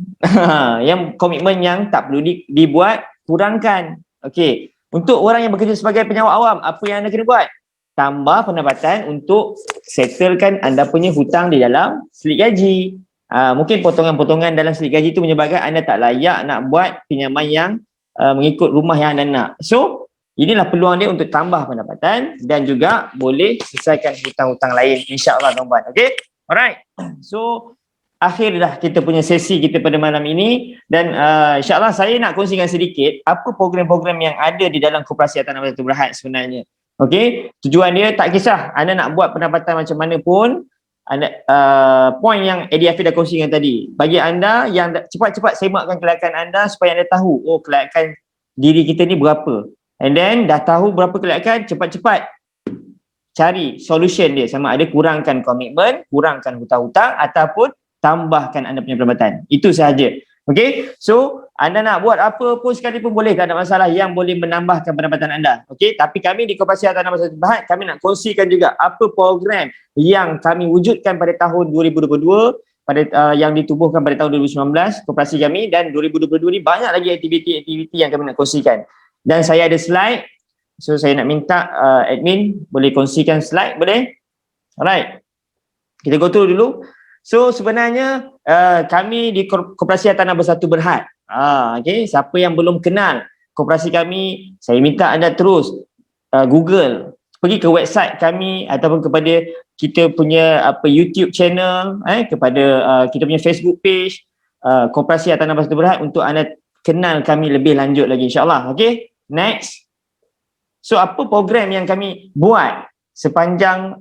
Yang komitmen yang tak perlu dibuat, kurangkan. Okey. Untuk orang yang bekerja sebagai penyewa awam, apa yang anda kena buat? Tambah pendapatan untuk settlekan anda punya hutang di dalam slip gaji. Mungkin potongan-potongan dalam slip gaji itu menyebabkan anda tak layak nak buat pinjaman yang mengikut rumah yang anda nak. So, inilah peluang dia untuk tambah pendapatan dan juga boleh selesaikan hutang-hutang lain, insya-Allah tuan-tuan. Okey? Alright. So, akhirlah kita punya sesi kita pada malam ini dan insya-Allah saya nak kongsikan sedikit apa program-program yang ada di dalam Koperasi Hartanah Batu Berhad sebenarnya. Okey, tujuan dia tak kisah anda nak buat pendapatan macam mana pun, anda point yang Eddie Hafiz dah kongsikan tadi. Bagi anda yang cepat-cepat semakkan kelayakan anda supaya anda tahu kelayakan diri kita ni berapa. And then dah tahu berapa kelayakan, cepat-cepat cari solution dia, sama ada kurangkan komitmen, kurangkan hutang-hutang ataupun tambahkan anda punya pendapatan. Itu sahaja. Okey? So, anda nak buat apa pun sekalipun boleh, tak ada masalah yang boleh menambahkan pendapatan anda. Okey? Tapi kami di Koperasi Hartanah Batu Berhad, kami nak kongsikan juga apa program yang kami wujudkan pada tahun 2022, yang ditubuhkan pada tahun 2019, koperasi kami, dan 2022 ni banyak lagi aktiviti-aktiviti yang kami nak kongsikan. Dan saya ada slide. So, saya nak minta admin boleh kongsikan slide, boleh? Alright. Kita go through dulu. So sebenarnya kami di Koperasi Hartanah Batu Berhad. Okay, siapa yang belum kenal koperasi kami, saya minta anda terus Google, pergi ke website kami ataupun kepada kita punya YouTube channel, kepada kita punya Facebook page Koperasi Hartanah Batu Berhad untuk anda kenal kami lebih lanjut lagi, insya-Allah. Okay, next. So apa program yang kami buat sepanjang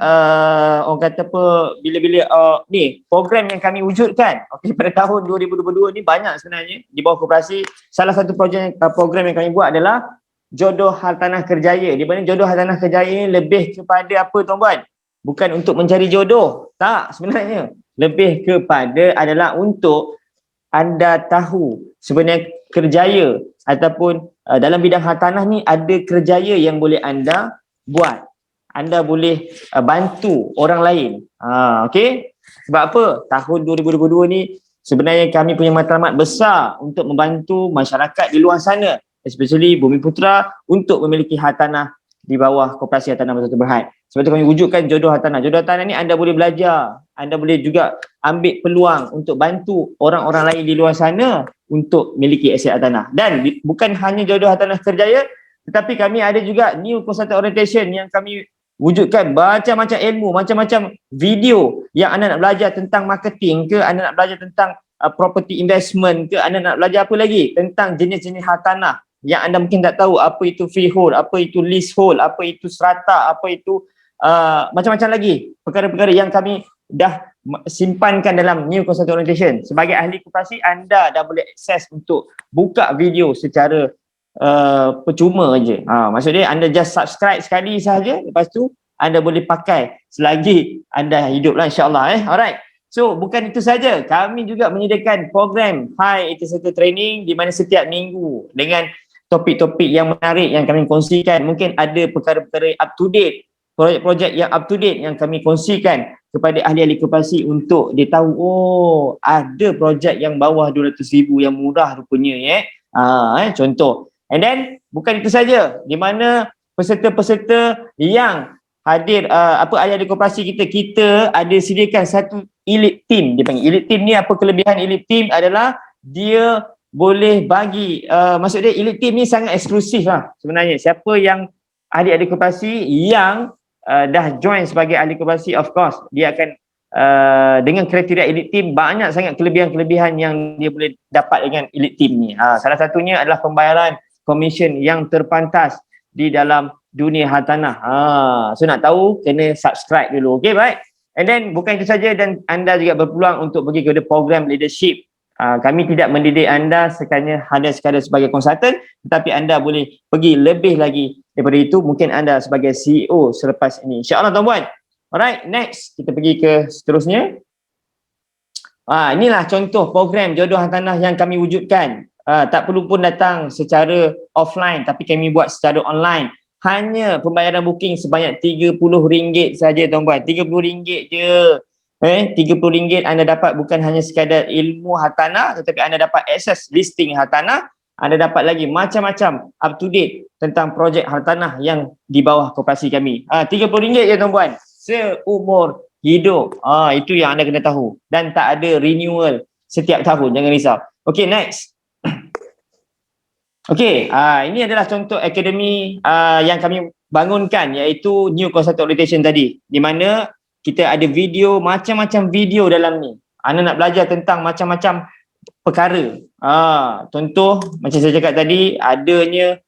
orang kata apa, bila-bila ni program yang kami wujudkan pada tahun 2022 ni banyak sebenarnya di bawah koperasi. Salah satu program yang kami buat adalah Jodoh Hartanah Kerjaya, di mana Jodoh Hartanah Kerjaya ni lebih kepada apa tuan-tuan? Bukan untuk mencari jodoh, tak sebenarnya. Lebih kepada adalah untuk anda tahu sebenarnya kerjaya ataupun dalam bidang hartanah ni ada kerjaya yang boleh anda buat. Anda boleh bantu orang lain. Okey? Sebab apa? Tahun 2022 ni sebenarnya kami punya matlamat besar untuk membantu masyarakat di luar sana, especially Bumiputera, untuk memiliki hartanah di bawah Koperasi Hartanah Batu Berhad. Sebab itu kami wujudkan Jodoh Hartanah. Jodoh Hartanah ni anda boleh belajar, anda boleh juga ambil peluang untuk bantu orang-orang lain di luar sana untuk memiliki aset hartanah. Dan bukan hanya Jodoh Hartanah Kerjaya, tetapi kami ada juga New Consultant Orientation yang kami wujudkan macam-macam ilmu, macam-macam video yang anda nak belajar tentang marketing ke, anda nak belajar tentang property investment ke, anda nak belajar apa lagi tentang jenis-jenis hartanah yang anda mungkin tak tahu, apa itu freehold, apa itu leasehold, apa itu strata, apa itu macam-macam lagi perkara-perkara yang kami dah simpankan dalam New Consultant Orientation. Sebagai ahli koperasi, anda dah boleh akses untuk buka video secara percuma je. Maksudnya anda just subscribe sekali sahaja, lepas tu anda boleh pakai selagi anda hidup lah, insya-Allah. Alright. So bukan itu saja, kami juga menyediakan program High Ethical Training di mana setiap minggu dengan topik-topik yang menarik yang kami kongsikan. Mungkin ada perkara-perkara up to date, projek-projek yang up to date yang kami kongsikan kepada ahli-ahli koperasi untuk dia tahu, ada projek yang bawah 200,000 yang murah rupanya contoh. And then bukan itu saja, di mana peserta-peserta yang hadir ahli-ahli koperasi kita ada sediakan satu elite team. Dia panggil elite team ni, apa kelebihan elite team adalah dia boleh bagi maksud dia elite team ni sangat eksklusif lah sebenarnya. Siapa yang ahli-ahli koperasi yang dah join sebagai ahli koperasi, of course dia akan dengan kriteria elite team, banyak sangat kelebihan-kelebihan yang dia boleh dapat dengan elite team ni. Salah satunya adalah pembayaran komisen yang terpantas di dalam dunia hartanah. So nak tahu, kena subscribe dulu. Okay, baik. And then bukan itu saja, dan anda juga berpeluang untuk pergi kepada program leadership Kami tidak mendidik anda hanya sekadar sebagai konsultan, tetapi anda boleh pergi lebih lagi daripada itu. Mungkin anda sebagai CEO selepas ini, insya-Allah tuan-puan. Alright, next kita pergi ke seterusnya. Inilah contoh program jodoh hartanah yang kami wujudkan. Tak perlu pun datang secara offline, tapi kami buat secara online. Hanya pembayaran booking sebanyak RM30 saja tuan-puan. RM30 je. RM30 anda dapat bukan hanya sekadar ilmu hartanah, tetapi anda dapat akses listing hartanah. Anda dapat lagi macam-macam up to date tentang projek hartanah yang di bawah koperasi kami. RM30 je tuan-puan. Seumur hidup. Itu yang anda kena tahu. Dan tak ada renewal setiap tahun. Jangan risau. Okay, next. Okay, ini adalah contoh akademi yang kami bangunkan, iaitu New Consultant Orientation tadi. Di mana kita ada video, macam-macam video dalam ni. Anda nak belajar tentang macam-macam perkara. Contoh, macam saya cakap tadi, adanya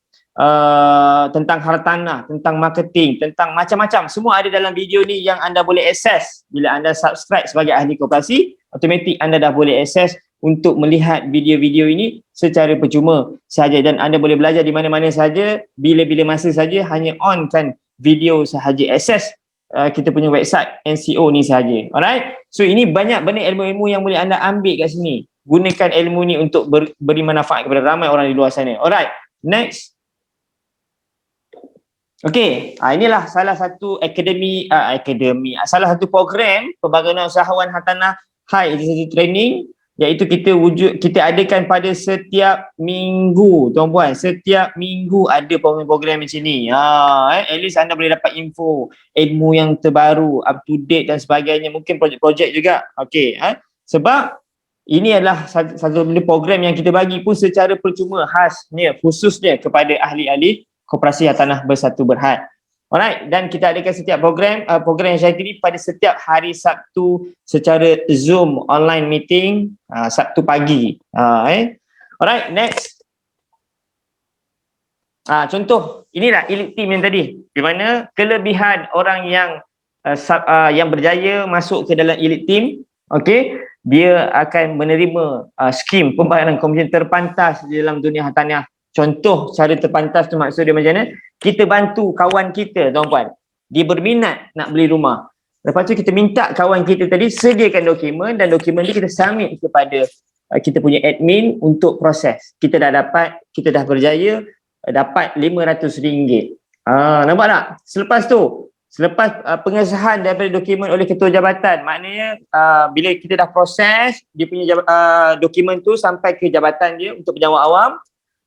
tentang hartanah, tentang marketing, tentang macam-macam. Semua ada dalam video ni yang anda boleh akses. Bila anda subscribe sebagai ahli koperasi, automatik anda dah boleh akses untuk melihat video-video ini secara percuma sahaja. Dan anda boleh belajar di mana-mana sahaja, bila-bila masa saja, hanya on kan video sahaja. Akses kita punya website NCO ni sahaja. Alright? So ini banyak benda ilmu-ilmu yang boleh anda ambil kat sini. Gunakan ilmu ni untuk beri manfaat kepada ramai orang di luar sana. Alright? Next. Okey, inilah salah satu salah satu program pembangunan usahawan hartanah high intensity training, iaitu kita adakan pada setiap minggu tuan-puan. Setiap minggu ada program-program macam ni. At least anda boleh dapat info, ilmu yang terbaru, up to date dan sebagainya. Mungkin projek-projek juga. Okey, sebab ini adalah satu program yang kita bagi pun secara percuma, khasnya khususnya kepada ahli-ahli Koperasi Hartanah Bersatu Berhad. Alright, dan kita adakan setiap program yang saya ini pada setiap hari Sabtu secara Zoom online meeting, Sabtu pagi. Alright, next. Contoh, inilah elite team yang tadi, di mana kelebihan orang yang berjaya masuk ke dalam elite team, okey, dia akan menerima skim pembayaran komisen terpantas di dalam dunia hartanah. Contoh cara terpantas tu maksud dia macam mana? Kita bantu kawan kita tuan-puan, dia berminat nak beli rumah. Lepas tu kita minta kawan kita tadi sediakan dokumen, dan dokumen ni kita submit kepada kita punya admin untuk proses. Kita dah berjaya dapat RM500. Nampak tak? Selepas pengesahan daripada dokumen oleh ketua jabatan, maknanya bila kita dah proses dia punya dokumen tu sampai ke jabatan dia untuk penjawat awam,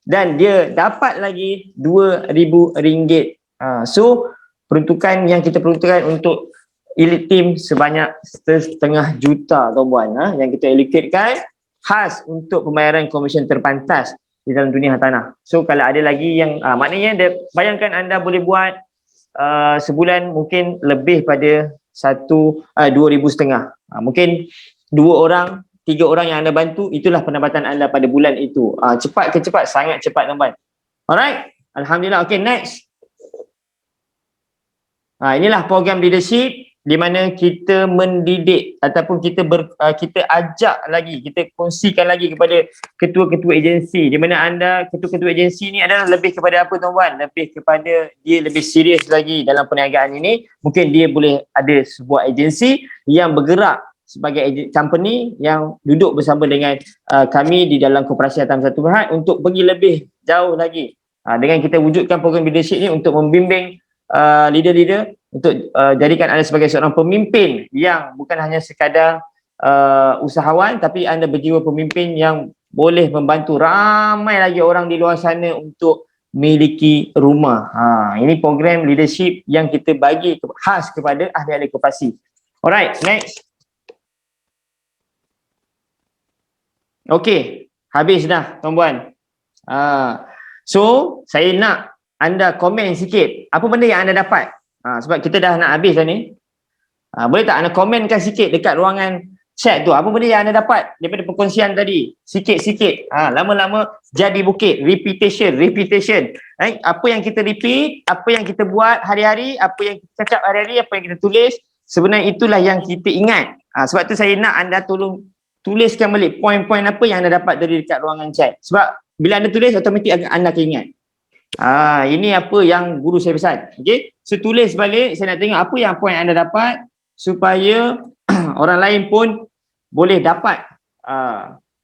dan dia dapat lagi RM2,000. So peruntukan yang kita peruntukkan untuk elite team sebanyak RM1.5 juta tuan-puan, yang kita allocatekan khas untuk pembayaran komisen terpantas di dalam dunia hartanah. So kalau ada lagi yang maknanya bayangkan anda boleh buat sebulan mungkin lebih pada RM2,500. Mungkin 2 orang, 3 orang yang anda bantu, itulah pendapatan anda pada bulan itu. Cepat ke cepat? Sangat cepat tuan-puan. Alright, alhamdulillah. Okay, next. Inilah program leadership di mana kita mendidik ataupun kita ajak lagi, kita kongsikan lagi kepada ketua-ketua agensi, di mana ketua-ketua agensi ni adalah lebih kepada apa tuan-puan? Lebih kepada dia lebih serius lagi dalam perniagaan ini. Mungkin dia boleh ada sebuah agensi yang bergerak sebagai company yang duduk bersama dengan kami di dalam Koperasi Hartanah Bersatu Berhad untuk pergi lebih jauh lagi. Dengan kita wujudkan program leadership ni untuk membimbing leader-leader untuk jadikan anda sebagai seorang pemimpin yang bukan hanya sekadar usahawan, tapi anda berjiwa pemimpin yang boleh membantu ramai lagi orang di luar sana untuk miliki rumah. Ini program leadership yang kita bagi khas kepada ahli-ahli koperasi. Alright, next. Okey, habis dah tuan-puan. So saya nak anda komen sikit apa benda yang anda dapat. Sebab kita dah nak habis dah ni. Boleh tak anda komenkan sikit dekat ruangan chat tu, apa benda yang anda dapat daripada perkongsian tadi? Sikit-sikit. Lama-lama jadi bukit. Repetition. Apa yang kita repeat, apa yang kita buat hari-hari, apa yang kita cakap hari-hari, apa yang kita tulis, sebenarnya itulah yang kita ingat. Sebab tu saya nak anda tolong tuliskan balik poin-poin apa yang anda dapat dari dekat ruangan chat. Sebab bila anda tulis, automatik anda akan ingat. Ini apa yang guru saya pesan. Okey, so tulis balik, saya nak tengok apa yang poin anda dapat supaya orang lain pun boleh dapat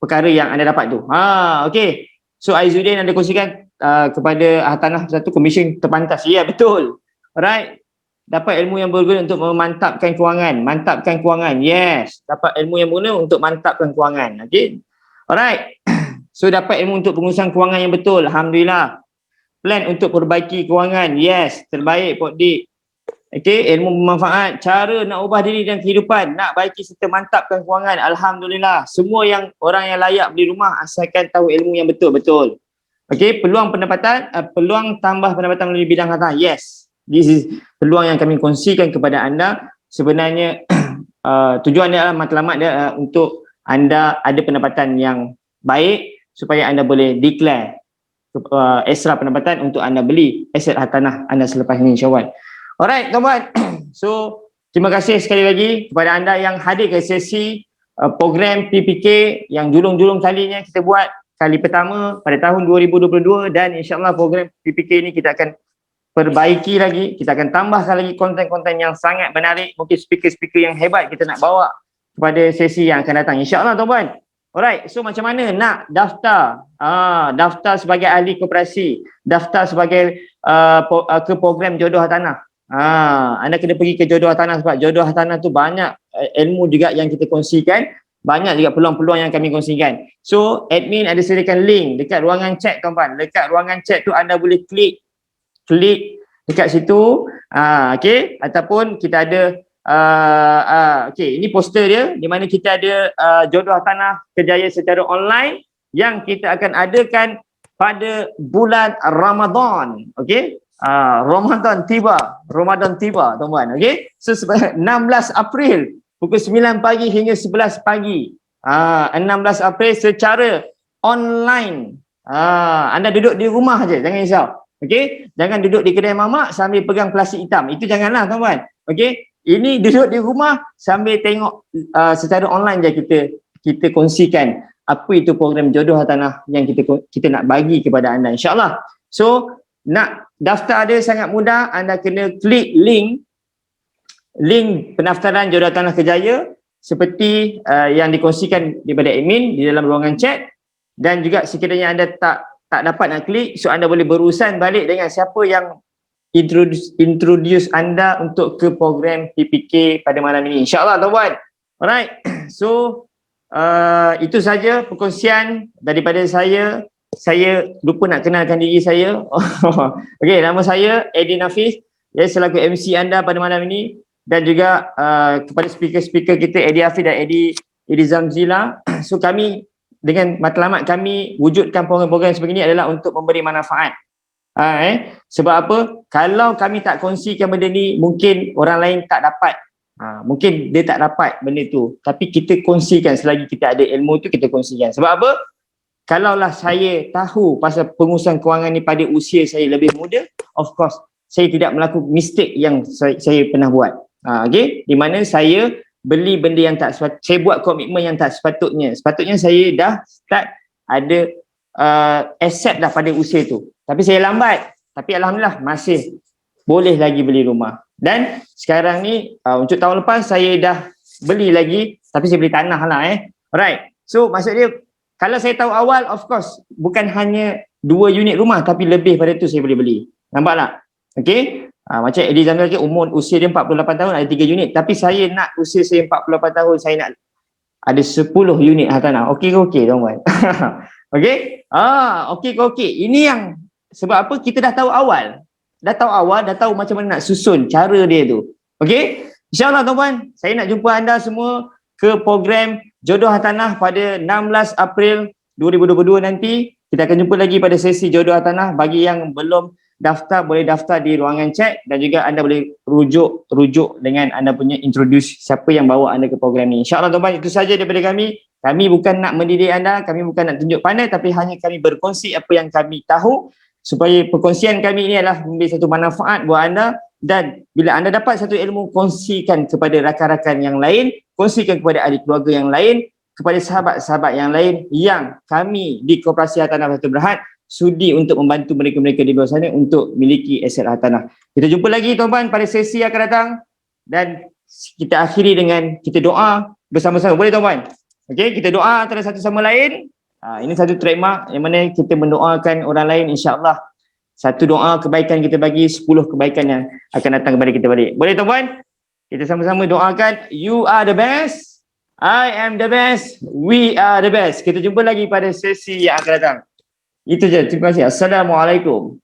perkara yang anda dapat tu. Okey. So Aizuddin anda kongsikan kepada Hartanah satu komisen terpantas. Ya, betul. Alright. Dapat ilmu yang berguna untuk memantapkan kewangan. Mantapkan kewangan. Yes. Dapat ilmu yang berguna untuk mantapkan kewangan. Okey. Alright. So dapat ilmu untuk pengurusan kewangan yang betul. Alhamdulillah. Plan untuk perbaiki kewangan. Yes. Terbaik Pok Dik. Okey. Ilmu bermanfaat. Cara nak ubah diri dan kehidupan. Nak baiki serta mantapkan kewangan. Alhamdulillah. Semua yang orang yang layak beli rumah asalkan tahu ilmu yang betul-betul. Okey. Peluang pendapatan. Peluang tambah pendapatan melalui bidang harta. Yes. This is peluang yang kami kongsikan kepada anda. Sebenarnya tujuan dia adalah matlamat dia untuk anda ada pendapatan yang baik supaya anda boleh declare extra pendapatan untuk anda beli aset hartanah anda selepas ini, insyaAllah. Alright, tuan-tuan. So, terima kasih sekali lagi kepada anda yang hadir ke sesi program PPK yang julung-julung kalinya kita buat kali pertama pada tahun 2022, dan insyaAllah program PPK ini kita akan perbaiki lagi, kita akan tambahkan lagi konten-konten yang sangat menarik, mungkin speaker-speaker yang hebat kita nak bawa kepada sesi yang akan datang, insyaAllah tuan-tuan. Alright, so macam mana nak daftar? Daftar sebagai ahli koperasi, daftar sebagai ke program jodoh hartanah. Anda kena pergi ke jodoh hartanah, sebab jodoh hartanah tu banyak ilmu juga yang kita kongsikan, banyak juga peluang-peluang yang kami kongsikan. So admin ada sediakan link dekat ruangan chat tuan-tuan. Dekat ruangan chat tu anda boleh klik dekat situ, okey, ataupun kita ada okey, ini poster dia di mana kita ada jodoh hartanah kerjaya secara online yang kita akan adakan pada bulan Ramadan. Okey, Ramadan tiba tuan-tuan. Okey, so 16 April pukul 9 pagi hingga 11 pagi. 16 April secara online. Anda duduk di rumah aja, jangan risau. Okey, jangan duduk di kedai mamak sambil pegang plastik hitam. Itu janganlah tuan-tuan. Okey, ini duduk di rumah sambil tengok secara online je kita kongsikan apa itu program jodoh hartanah yang kita nak bagi kepada anda, insya-Allah. So, nak daftar dia sangat mudah. Anda kena klik link pendaftaran jodoh hartanah kerjaya seperti yang dikongsikan daripada admin di dalam ruangan chat, dan juga sekiranya anda tak dapat nak klik, so anda boleh berurusan balik dengan siapa yang introduce anda untuk ke program PPK pada malam ini, insyaAllah tuan-tuan. Alright, so itu saja perkongsian daripada saya. Saya lupa nak kenalkan diri saya. Okey, nama saya Eddie Nafis, saya selaku MC anda pada malam ini, dan juga kepada speaker-speaker kita Eddie Hafiz dan Eddie Zamzila. So kami dengan matlamat kami wujudkan program-program sebegini adalah untuk memberi manfaat. Sebab apa? Kalau kami tak kongsikan benda ni, mungkin orang lain tak dapat. Mungkin dia tak dapat benda tu. Tapi kita kongsikan, selagi kita ada ilmu tu kita kongsikan. Sebab apa? Kalaulah saya tahu pasal pengurusan kewangan ni pada usia saya lebih muda, of course saya tidak melakukan mistake yang saya pernah buat. Okay? Di mana saya beli benda yang tak sepatutnya, saya buat komitmen yang tak sepatutnya. Sepatutnya saya dah start ada asset dah pada usia tu. Tapi saya lambat. Tapi alhamdulillah masih boleh lagi beli rumah. Dan sekarang ni untuk tahun lepas saya dah beli lagi, tapi saya beli tanah lah Alright. So maksud dia, kalau saya tahu awal, of course bukan hanya 2 unit rumah, tapi lebih pada tu saya boleh beli. Nampak tak? Okay. Macam Eddie Zamzila ke, usia dia 48 tahun ada 3 unit, tapi saya nak usia saya 48 tahun saya nak ada 10 unit hartanah. Okey ke okey tuan-tuan? Okey? Okey ke okey. Ini yang sebab apa, kita dah tahu awal. Dah tahu macam mana nak susun cara dia tu. Okey? InsyaAllah tuan-tuan, saya nak jumpa anda semua ke program jodoh hartanah pada 16 April 2022 nanti. Kita akan jumpa lagi pada sesi jodoh hartanah. Bagi yang belum daftar, boleh daftar di ruangan chat, dan juga anda boleh rujuk dengan anda punya introduce siapa yang bawa anda ke program ni. InsyaAllah tuan-tuan, itu saja daripada kami. Kami bukan nak mendidik anda, kami bukan nak tunjuk pandai, tapi hanya kami berkongsi apa yang kami tahu, supaya perkongsian kami ini adalah memberi satu manfaat buat anda. Dan bila anda dapat satu ilmu, kongsikan kepada rakan-rakan yang lain, kongsikan kepada ahli keluarga yang lain. kepada sahabat-sahabat yang lain yang kami di Koperasi Hartanah Batu Berhad sudi untuk membantu mereka-mereka di luar sana untuk miliki aset hartanah. Kita jumpa lagi tuan-tuan pada sesi yang akan datang dan kita akhiri dengan kita doa bersama-sama. Boleh tuan-tuan? Okey, kita doa antara satu sama lain. Ini satu trademark yang mana kita mendoakan orang lain, insya-Allah. Satu doa kebaikan kita bagi, 10 kebaikan yang akan datang kepada kita balik. Boleh tuan-tuan? Kita sama-sama doakan, you are the best, I am the best, we are the best. Kita jumpa lagi pada sesi yang akan datang. Itu je. Terima kasih. Assalamualaikum.